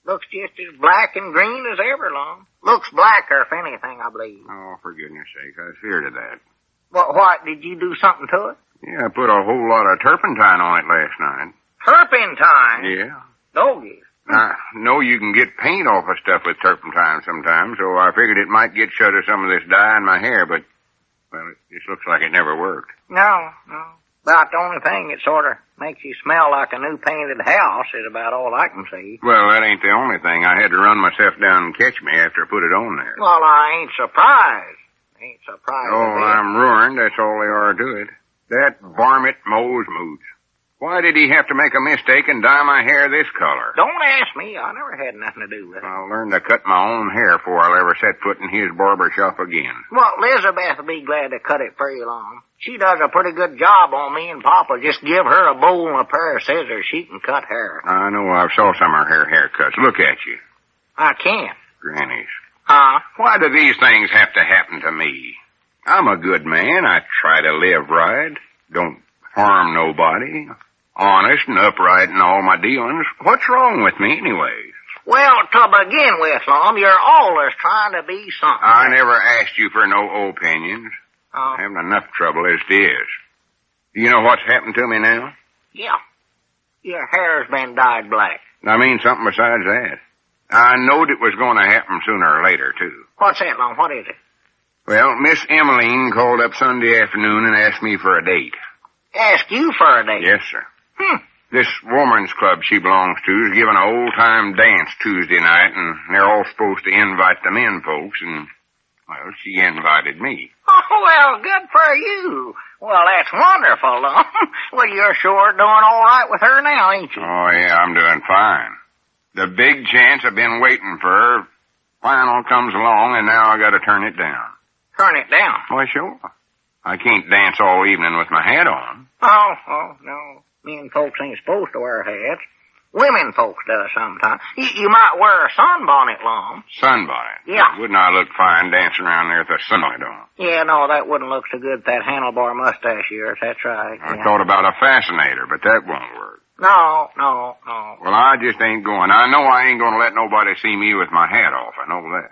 Looks just as black and green as ever, Lum. Looks blacker, if anything, I believe. Oh, for goodness sake, I was feared of that. Well, what, did you do something to it? Yeah, I put a whole lot of turpentine on it last night. Turpentine? Yeah. Doggies. I know you can get paint off of stuff with turpentine sometimes, so I figured it might get shut of some of this dye in my hair, but, well, it just looks like it never worked. No. About the only thing that sort of makes you smell like a new painted house is about all I can see. Well, that ain't the only thing. I had to run myself down and catch me after I put it on there. Well, I ain't surprised. Oh, I'm ruined. That's all they are to it. That varmint Mose Moots. Why did he have to make a mistake and dye my hair this color? Don't ask me. I never had nothing to do with it. I'll learn to cut my own hair before I'll ever set foot in his barber shop again. Well, Elizabeth will be glad to cut it for you, Long. She does a pretty good job on me and Papa. Just give her a bowl and a pair of scissors. She can cut hair. I know. I've saw some of her haircuts. Look at you. I can't. Grannies. Huh? Why do these things have to happen to me? I'm a good man. I try to live right. Don't harm nobody. Honest and upright in all my dealings. What's wrong with me anyway? Well, to begin with, Lum, you're always trying to be something. I never asked you for no opinions. Oh. I'm having enough trouble as it is. Do you know what's happened to me now? Yeah. Your hair's been dyed black. I mean something besides that. I knowed it was going to happen sooner or later, too. What's that, Lum? What is it? Well, Miss Emaline called up Sunday afternoon and asked me for a date. Ask you for a date? Yes, sir. This woman's club she belongs to is giving an old-time dance Tuesday night, and they're all supposed to invite the men folks, and, well, she invited me. Oh, well, good for you. Well, that's wonderful, Lum. Well, you're sure doing all right with her now, ain't you? Oh, yeah, I'm doing fine. The big chance I've been waiting for final comes along, and now I got to turn it down. Turn it down? Why, sure. I can't dance all evening with my hat on. Oh, no. Men folks ain't supposed to wear hats. Women folks does sometimes. You might wear a sunbonnet, Lum. Sunbonnet? Yeah. Wouldn't I look fine dancing around there with a sunbonnet on? Yeah, no, that wouldn't look so good with that handlebar mustache of yours. That's right. I thought about a fascinator, but that won't work. No. Well, I just ain't going. I know I ain't going to let nobody see me with my hat off. I know that.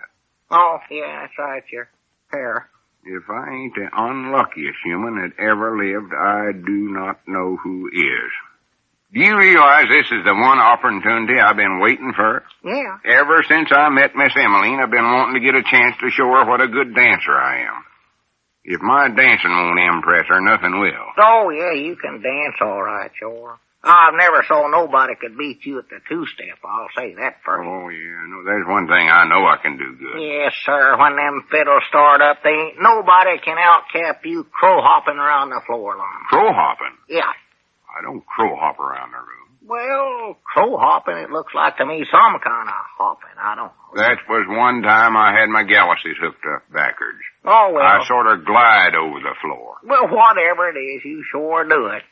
Oh, yeah, that's right, your hair. If I ain't the unluckiest human that ever lived, I do not know who is. Do you realize this is the one opportunity I've been waiting for? Yeah. Ever since I met Miss Emaline, I've been wanting to get a chance to show her what a good dancer I am. If my dancing won't impress her, nothing will. Oh, yeah, you can dance all right, sure. I've never saw nobody could beat you at the two-step, I'll say that for you. Oh, yeah, no, there's one thing I know I can do good. Yes, sir, when them fiddles start up, they ain't nobody can outcap you crow-hopping around the floor, Lum. Crow-hopping? Yeah. I don't crow-hop around the room. Well, crow-hopping, it looks like to me some kind of hopping, I don't know. That was one time I had my galluses hooked up backwards. Oh, well. I sort of glide over the floor. Well, whatever it is, you sure do it.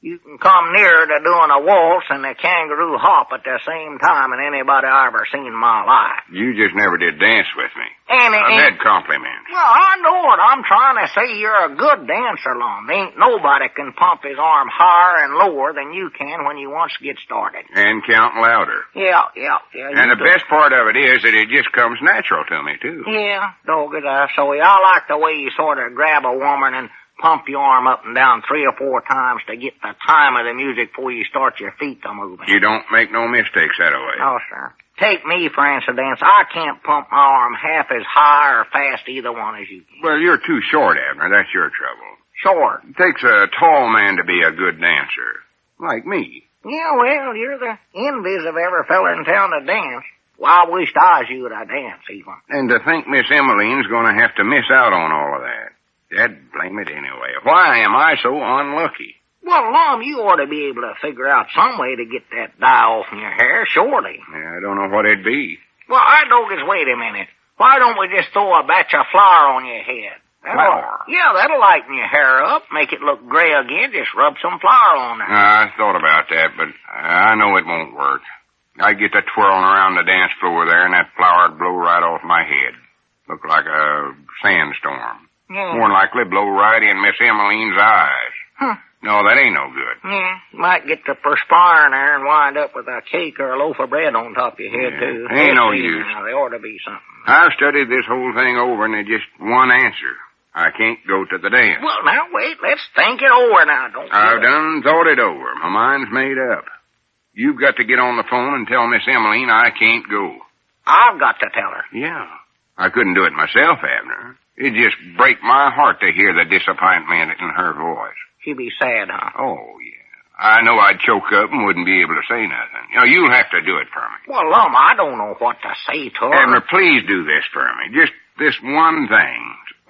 You can come nearer to doing a waltz and a kangaroo hop at the same time than anybody I ever seen in my life. You just never did dance with me. And I've had compliments. Well, I know it. I'm trying to say you're a good dancer, Lum. Ain't nobody can pump his arm higher and lower than you can when you once get started. And count louder. Yeah. And the best part of it is that it just comes natural to me, too. Yeah, dogged so I like the way you sort of grab a woman and pump your arm up and down 3 or 4 times to get the time of the music before you start your feet to moving. You don't make no mistakes that way. No, sir. Take me, for instance. I can't pump my arm half as high or fast either one as you can. Well, you're too short, Abner. That's your trouble. Short? It takes a tall man to be a good dancer. Like me. Yeah, well, you're the envies of every feller in town to dance. Well, I wished I was you at a dance, even. And to think Miss Emaline's going to have to miss out on all of that. Dad blame it anyway. Why am I so unlucky? Well, Lum, you ought to be able to figure out some way to get that dye off in your hair, surely. Yeah, I don't know what it'd be. Well, Doggins, wait a minute. Why don't we just throw a batch of flour on your head? That'll lighten your hair up, make it look gray again. Just rub some flour on there. I thought about that, but I know it won't work. I'd get to twirling around the dance floor there, and that flour'd blow right off my head. Look like a sandstorm. Yeah. More than likely blow right in Miss Emaline's eyes. Huh. No, that ain't no good. Yeah, might get to perspiring there and wind up with a cake or a loaf of bread on top of your head, too. Ain't no use. Now, there ought to be something. I've studied this whole thing over, and there's just one answer. I can't go to the dance. Well, now, wait. Let's think it over now. I've done thought it over. My mind's made up. You've got to get on the phone and tell Miss Emaline I can't go. I've got to tell her. Yeah. I couldn't do it myself, Abner. It'd just break my heart to hear the disappointment in her voice. She'd be sad, huh? Oh, yeah. I know I'd choke up and wouldn't be able to say nothing. You'll have to do it for me. Well, Lum, I don't know what to say to her. Abner, please do this for me. Just this one thing.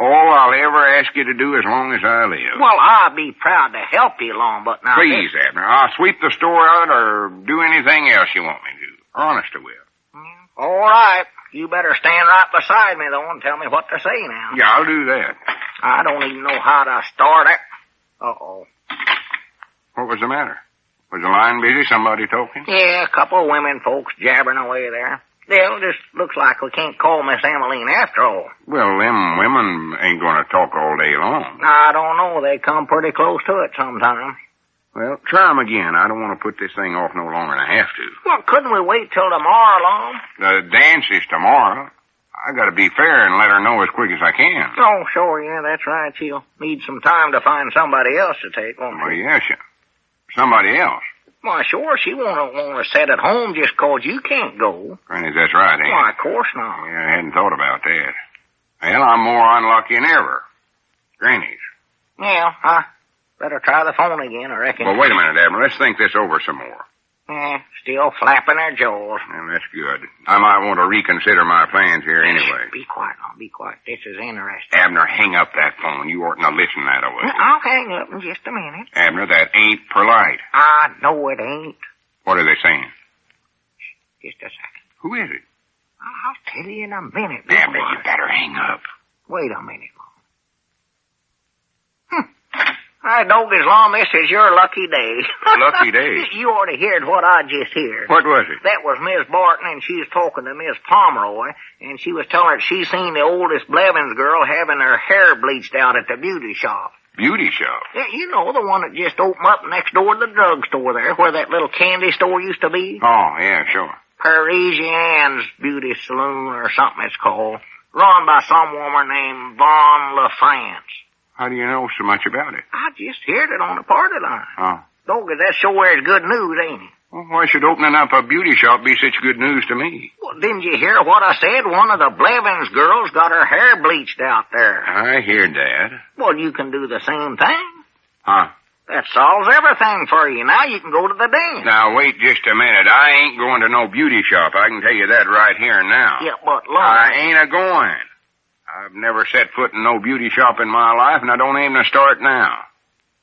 All I'll ever ask you to do as long as I live. Well, I'll be proud to help you, Lum, but now... Please, Abner. I'll sweep the store out or do anything else you want me to do. Honest I will. All right. You better stand right beside me, though, and tell me what to say now. Yeah, I'll do that. I don't even know how to start it. Uh-oh. What was the matter? Was the line busy? Somebody talking? Yeah, a couple of women folks jabbering away there. Well, it just looks like we can't call Miss Emaline after all. Well, them women ain't going to talk all day long. I don't know. They come pretty close to it sometime. Well, try 'em again. I don't want to put this thing off no longer than I have to. Well, couldn't we wait till tomorrow, Lum? The dance is tomorrow. I got to be fair and let her know as quick as I can. Oh, sure, yeah, that's right. She'll need some time to find somebody else to take, won't Well, she? yes, somebody else. Why, sure, she won't want to sit at home just 'cause you can't go. Granny, that's right, ain't it? Why, of course not. Yeah, I hadn't thought about that. Well, I'm more unlucky than ever. Granny's. Yeah, I better try the phone again, I reckon. Well, wait a minute, Abner. Let's think this over some more. Still flapping their jaws. Well, that's good. I might want to reconsider my plans here anyway. Be quiet, now, be quiet. This is interesting. Abner, hang up that phone. You oughtn't to listen that way. I'll hang up in just a minute. Abner, that ain't polite. I know it ain't. What are they saying? Just a second. Who is it? I'll tell you in a minute. Abner, you better hang up. Wait a minute, I don't as long this is your lucky day. Lucky day? You already heard what I just heard. What was it? That was Miss Barton, and she was talking to Miss Pomeroy, and she was telling her she seen the oldest Blevins girl having her hair bleached out at the beauty shop. Beauty shop? Yeah, you know, the one that just opened up next door to the drugstore there, where that little candy store used to be. Oh, yeah, sure. Parisienne's Beauty Saloon or something it's called, run by some woman named Von LaFrance. How do you know so much about it? I just heard it on the party line. Oh. Doggone, that sure is good news, ain't it? Well, why should opening up a beauty shop be such good news to me? Well, didn't you hear what I said? One of the Blevins girls got her hair bleached out there. I heard that. Well, you can do the same thing. Huh? That solves everything for you. Now you can go to the dance. Now, wait just a minute. I ain't going to no beauty shop. I can tell you that right here and now. Yeah, but look. I ain't a-going. I've never set foot in no beauty shop in my life, and I don't aim to start now.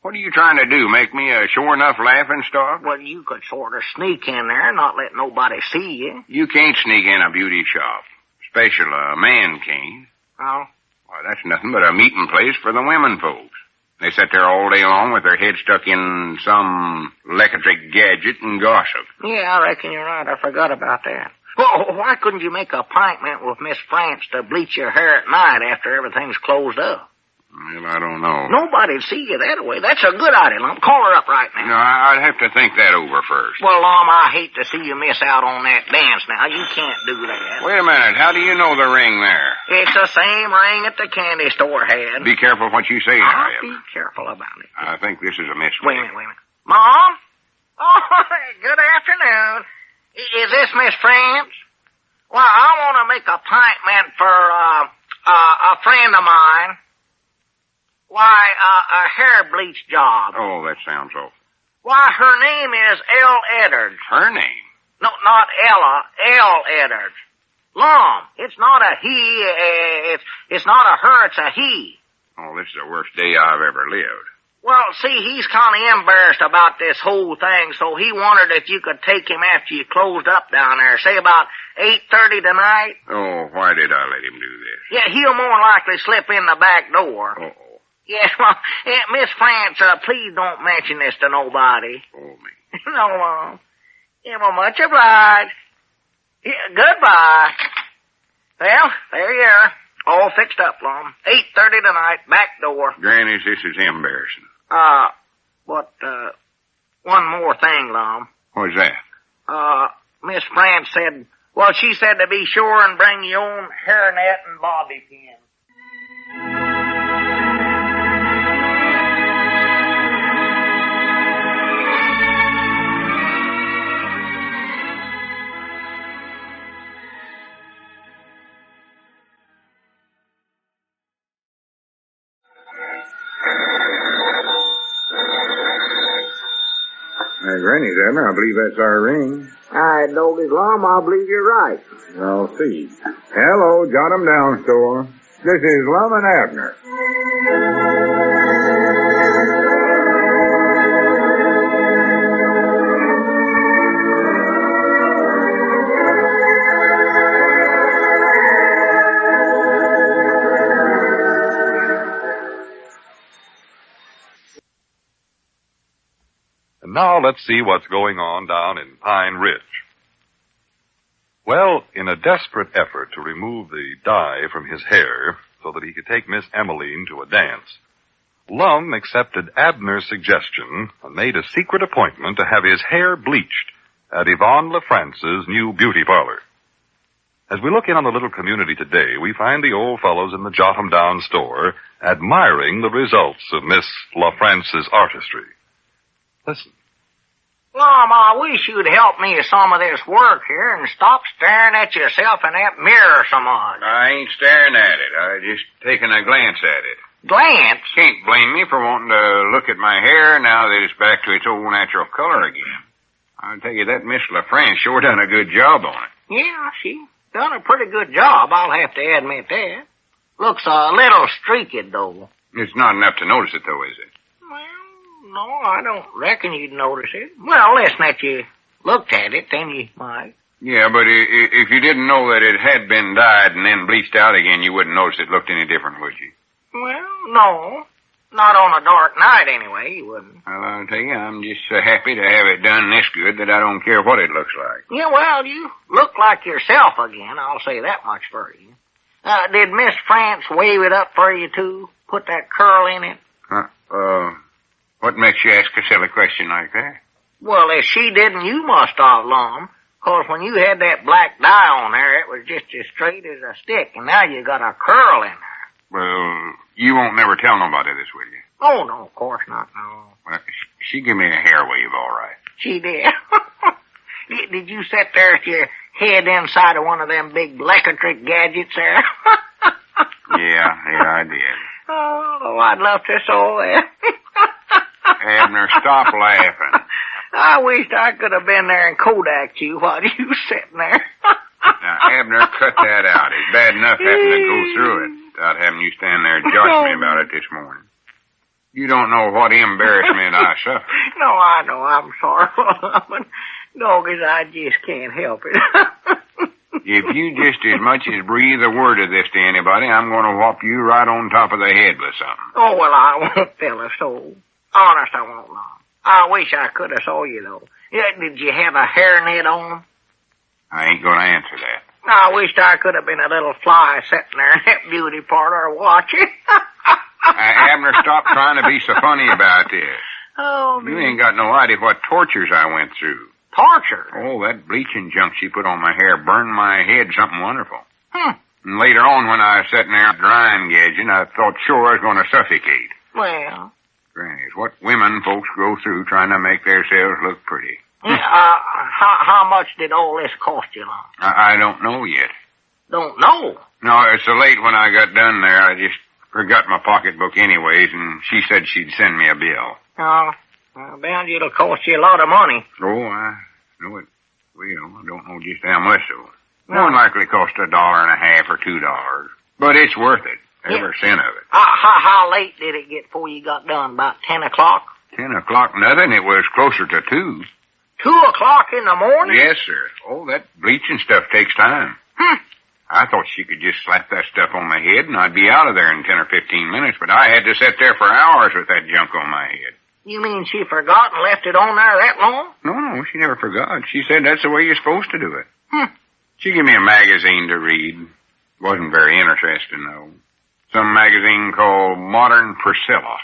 What are you trying to do, make me a sure enough laughing stock? Well, you could sort of sneak in there and not let nobody see you. You can't sneak in a beauty shop. Special a man can't. Oh? Why, that's nothing but a meeting place for the women folks. They sit there all day long with their heads stuck in some electric gadget and gossip. Yeah, I reckon you're right. I forgot about that. Well, why couldn't you make an appointment with Miss France to bleach your hair at night after everything's closed up? Well, I don't know. Nobody'd see you that way. That's a good idea, Lum. Call her up right now. No, I'd have to think that over first. Well, Lum, I hate to see you miss out on that dance now. You can't do that. Wait a minute. How do you know the ring there? It's the same ring that the candy store had. Be careful what you say, I'll now, be careful about it. I think this is a mystery. Wait a minute. Mom? Oh, good afternoon. Is this Miss France? Well, I want to make an appointment for a friend of mine. Why, a hair bleach job. Oh, that sounds awful. Why, her name is Elle Edwards. Her name? No, not Ella. Elle Edwards. Lum, it's not a he. It's not a her. It's a he. Oh, this is the worst day I've ever lived. Well, see, he's kind of embarrassed about this whole thing, so he wondered if you could take him after you closed up down there, say about 8:30 tonight. Oh, why did I let him do this? Yeah, he'll more likely slip in the back door. Uh-oh. Yes, well, Miss France, please don't mention this to nobody. Oh, me. No, yeah, well, much obliged. Yeah, goodbye. Well, there you are. All fixed up, Lum. 8:30 tonight, back door. Granny, this is embarrassing. But, one more thing, Lum. What's that? Miss France said, well, she said to be sure and bring your own hairnet and bobby pin. Granny's, Abner, I believe that's our ring. All right, Doggy Lum, I believe you're right. I'll see. Hello, Jot 'em Down store. This is Lum and Abner. And now let's see what's going on down in Pine Ridge. Well, in a desperate effort to remove the dye from his hair so that he could take Miss Emaline to a dance, Lum accepted Abner's suggestion and made a secret appointment to have his hair bleached at Yvonne LaFrance's new beauty parlor. As we look in on the little community today, we find the old fellows in the Jot 'em Down store admiring the results of Miss LaFrance's artistry. Listen. Lum, I wish you'd help me with some of this work here and stop staring at yourself in that mirror so much. I ain't staring at it. I just taking a glance at it. Glance? Can't blame me for wanting to look at my hair now that it's back to its old natural color again. I'll tell you that Miss LaFrance sure done a good job on it. Yeah, she done a pretty good job, I'll have to admit that. Looks a little streaked, though. It's not enough to notice it, though, is it? No, I don't reckon you'd notice it. Well, listen, if you looked at it, then you might. Yeah, but if you didn't know that it had been dyed and then bleached out again, you wouldn't notice it looked any different, would you? Well, no. Not on a dark night, anyway, you wouldn't. Well, I'll tell you, I'm just so happy to have it done this good that I don't care what it looks like. Yeah, well, you look like yourself again, I'll say that much for you. Did Miss France wave it up for you, too? Put that curl in it? What makes you ask a silly question like that? Well, if she didn't, you must have, Lum. 'Cause when you had that black dye on there, it was just as straight as a stick, and now you got a curl in there. Well, you won't never tell nobody this, will you? Oh, no, of course not, no. Well, she give me a hair wave, all right. She did. Did you sit there with your head inside of one of them big electric gadgets there? Yeah, I did. Oh, I'd love to saw that. Abner, stop laughing. I wished I could have been there and Kodak'd you while you was sitting there. Now, Abner, cut that out. It's bad enough having to go through it without having you stand there and josh me about it this morning. You don't know what embarrassment I suffered. No, I know. I'm sorry. But, doggies, I just can't help it. If you just as much as breathe a word of this to anybody, I'm going to whop you right on top of the head with something. Oh, well, I won't tell a soul. Honest, I won't, Lum. I wish I could have saw you, though. Yeah, did you have a hairnet on? I ain't going to answer that. I wished I could have been a little fly sitting there in that beauty parlor watching. Abner, stop trying to be so funny about this. Oh, you ain't got no idea what tortures I went through. Torture? Oh, that bleaching junk she put on my hair burned my head something wonderful. Hmm. And later on, when I was sitting there drying gauging, I thought sure I was going to suffocate. Well... Grannies, what women folks go through trying to make themselves look pretty. How much did all this cost you, Lum? I don't know yet. Don't know? No, it's so late when I got done there, I just forgot my pocketbook anyways, and she said she'd send me a bill. Oh, well, bound it'll cost you a lot of money. Oh, I know it will. I don't know just how much, though. More than likely cost $1.50 or $2. But it's worth it. Every cent of it. How late did it get before you got done? About 10 o'clock? 10 o'clock, nothing. It was closer to 2. 2 o'clock in the morning? Yes, sir. Oh, that bleaching stuff takes time. I thought she could just slap that stuff on my head and I'd be out of there in 10 or 15 minutes, but I had to sit there for hours with that junk on my head. You mean she forgot and left it on there that long? No, she never forgot. She said that's the way you're supposed to do it. She gave me a magazine to read. Wasn't very interesting, though. Some magazine called Modern Priscilla.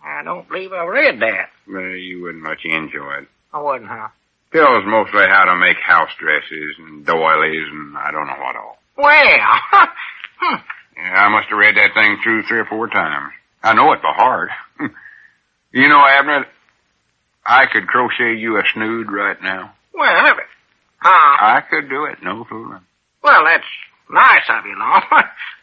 I don't believe I read that. Well, you wouldn't much enjoy it. I wouldn't, huh? Tells mostly how to make house dresses and doilies and I don't know what all. Well, Yeah, I must have read that thing through 3 or 4 times. I know it by heart. You know, Abner, I could crochet you a snood right now. well, I could do it, no fooling. well, that's nice of you, Lum.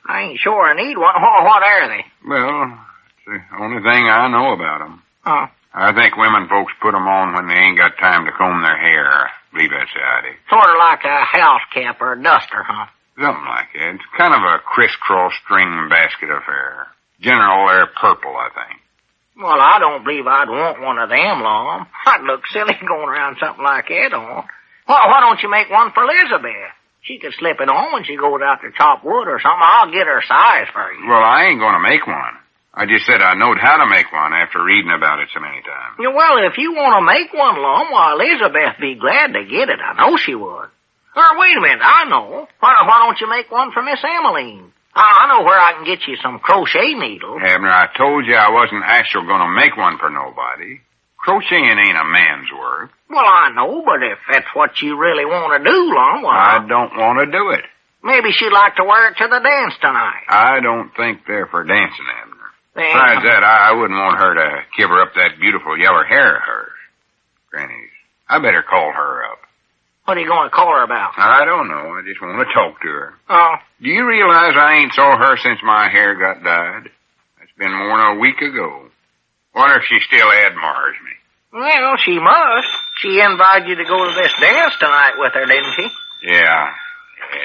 I ain't sure I need one. What are they? Well, it's the only thing I know about 'em. Oh, I think women folks put 'em on when they ain't got time to comb their hair. I believe that's the idea. sort of like a house cap or a duster, huh? Something like that. It's kind of a crisscross string basket affair. General, they're purple, I think. Well, I don't believe I'd want one of them, Lum. I'd look silly going around something like that on. Why don't you make one for Elizabeth? She could slip it on when she goes out to chop wood or something. I'll get her size for you. Well, I ain't gonna make one. I just said I knowed how to make one after reading about it so many times. Yeah, well, if you want to make one, Lum, why, Elizabeth'd be glad to get it. I know she would. Or, wait a minute, I know. Why don't you make one for Miss Emaline? I know where I can get you some crochet needles. Abner, I told you I wasn't actually gonna make one for nobody. Crocheting ain't a man's work. Well, I know, but if that's what you really want to do, Lum, well, I don't want to do it. maybe she'd like to wear it to the dance tonight. I don't think they're for dancing, Abner. Then, Besides that, I wouldn't want her to give her up that beautiful yellow hair of hers. Granny's. I better call her up. what are you going to call her about? I don't know. I just want to talk to her. Oh, Do you realize I ain't saw her since my hair got dyed? That's been more than a week ago. Wonder if she still admires me. well, she must. She invited you to go to this dance tonight with her, didn't she? Yeah,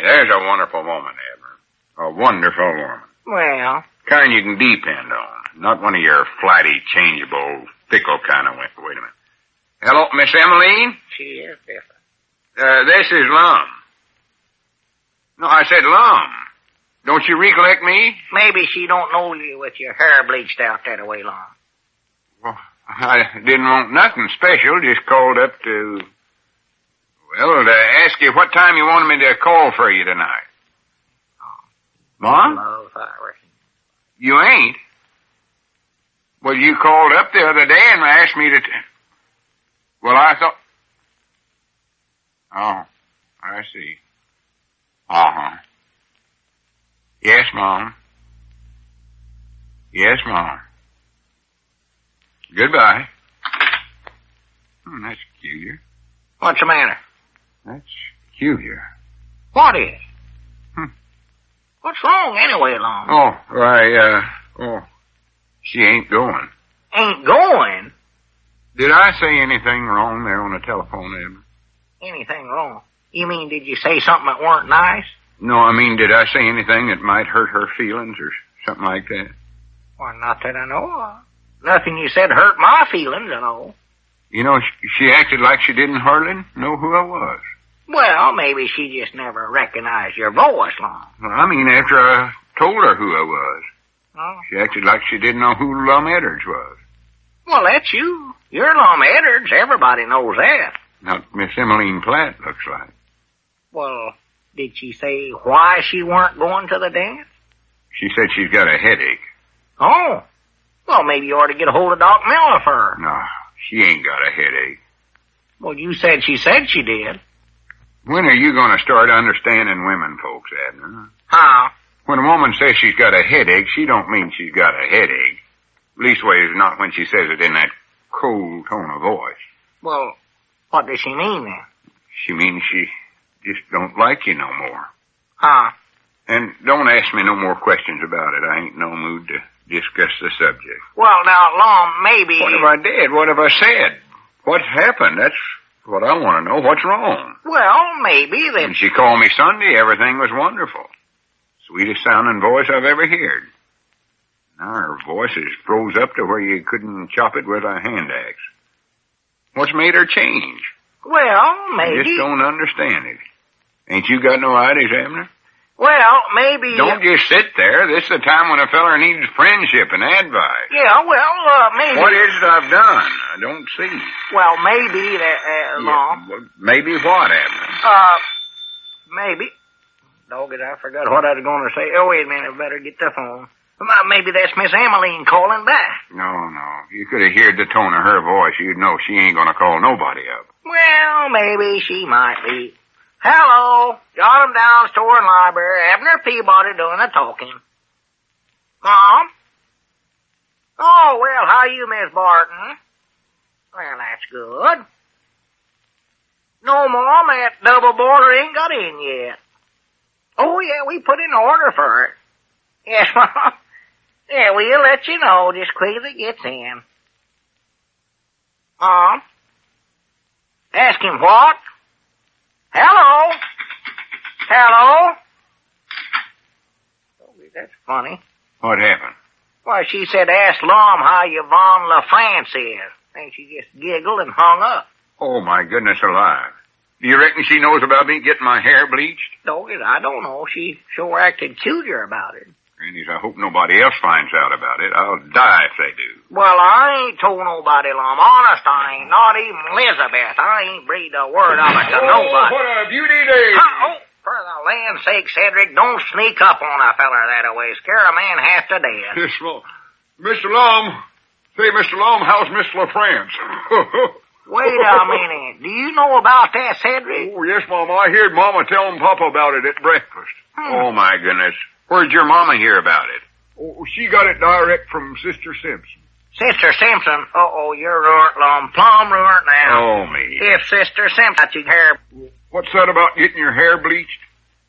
there's a wonderful woman, Abner. A wonderful woman. Well, Kind you can depend on. Not one of your flighty, changeable, fickle kind of women. Wait a minute. Hello, Miss Emaline? she is different. This is Lum. No, I said Lum. Don't you recollect me? Maybe she don't know you with your hair bleached out that way, Lum. Well, I didn't want nothing special. Just called up to ask you what time you wanted me to call for you tonight. Mom? Love, I reckon. You ain't? Well, you called up the other day and asked me to... Well, I thought... Oh, I see. Uh-huh. Yes, Mom. Yes, Mom. Goodbye. That's peculiar. What's the matter? That's peculiar. What is? What's wrong anyway, Lum? She ain't going. Ain't going? Did I say anything wrong there on the telephone, Abner? Anything wrong? You mean, did you say something that weren't nice? No, I mean, did I say anything that might hurt her feelings or something like that? Well, not that I know of. Nothing you said hurt my feelings, I know. You know, she acted like she didn't hardly know who I was. Well, maybe she just never recognized your voice, Lum. Well, I mean, after I told her who I was. Oh. She acted like she didn't know who Lum Edwards was. Well, that's you. You're Lum Edwards. Everybody knows that. Not Miss Emaline Platt, looks like. Well, did she say why she weren't going to the dance? She said she's got a headache. Oh. Well, maybe you ought to get a hold of Doc Miller for her. No, she ain't got a headache. Well, you said she did. When are you going to start understanding women folks, Abner? How? When a woman says she's got a headache, she don't mean she's got a headache. Leastways, not when she says it in that cold tone of voice. Well, what does she mean then? She means she just don't like you no more. Huh? And don't ask me no more questions about it. I ain't no mood to discuss the subject. Well, now, Lum, maybe... What have I did? What have I said? What happened? That's what I want to know. What's wrong? Well, maybe that... When she called me Sunday, everything was wonderful. Sweetest sounding voice I've ever heard. Her voice is froze up to where you couldn't chop it with a hand axe. What's made her change? Well, I maybe. just don't understand it. Ain't you got no ideas, Abner? Well, maybe. Don't just sit there. This is the time when a feller needs friendship and advice. Yeah, well, maybe. What is it I've done? I don't see. Well, maybe that, Mom. Well, maybe what, Abner? Maybe. Dogged, I forgot what I was going to say. Oh, wait a minute. I better get the phone. Maybe that's Miss Emaline calling back. No. You could have heard the tone of her voice. You'd know she ain't gonna call nobody up. Well, maybe she might be. Hello. Got 'em down, store and library. Abner Peabody doing the talking. Mom? Oh, well, how you, Miss Barton? Well, that's good. No, Mom, that double boiler ain't got in yet. Oh, yeah, we put in an order for it. Yes, Mom. Yeah, we'll let you know just quick as it gets in. Mom? Ask him what? Hello? Hello? Oh, that's funny. What happened? Why, she said, ask Lum how Yvonne LaFrance is. And she just giggled and hung up. Oh, my goodness alive. Do you reckon she knows about me getting my hair bleached? No, I don't know. She sure acted cuter about it. Granny's, I hope nobody else finds out about it. I'll die if they do. Well, I ain't told nobody, Lum. Honest, I ain't. Not even Elizabeth. I ain't breathed a word of it to nobody. What a beauty day. Oh, for the land's sake, Cedric, don't sneak up on a feller that way. Scare a man half to death. Yes, well, Mr. Lum. Say, Mr. Lum, how's Miss LaFrance? Wait a minute. Do you know about that, Cedric? Oh, yes, Mama. I heard Mama telling Papa about it at breakfast. Oh, my goodness. Where'd your mama hear about it? Oh, she got it direct from Sister Simpson. Sister Simpson? Uh-oh, you're ruined, Lum. Plumb ruined now. Oh, me. If Sister Simpson got your hair... What's that about getting your hair bleached?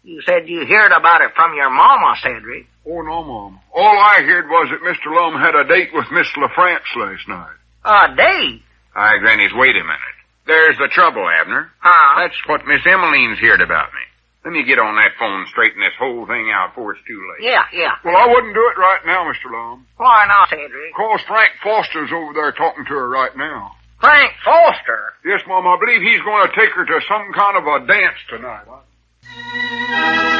You said you heard about it from your mama, Cedric. Oh, no, Mom. All I heard was that Mr. Lum had a date with Miss LaFrance last night. A date? Aye, Granny's, wait a minute. There's the trouble, Abner. Huh? That's what Miss Emeline's heard about me. Let me get on that phone and straighten this whole thing out before it's too late. Yeah. Well, I wouldn't do it right now, Mr. Lum. Why not, Cedric? 'Cause Frank Foster's over there talking to her right now. Frank Foster? Yes, Mom, I believe he's going to take her to some kind of a dance tonight. Huh?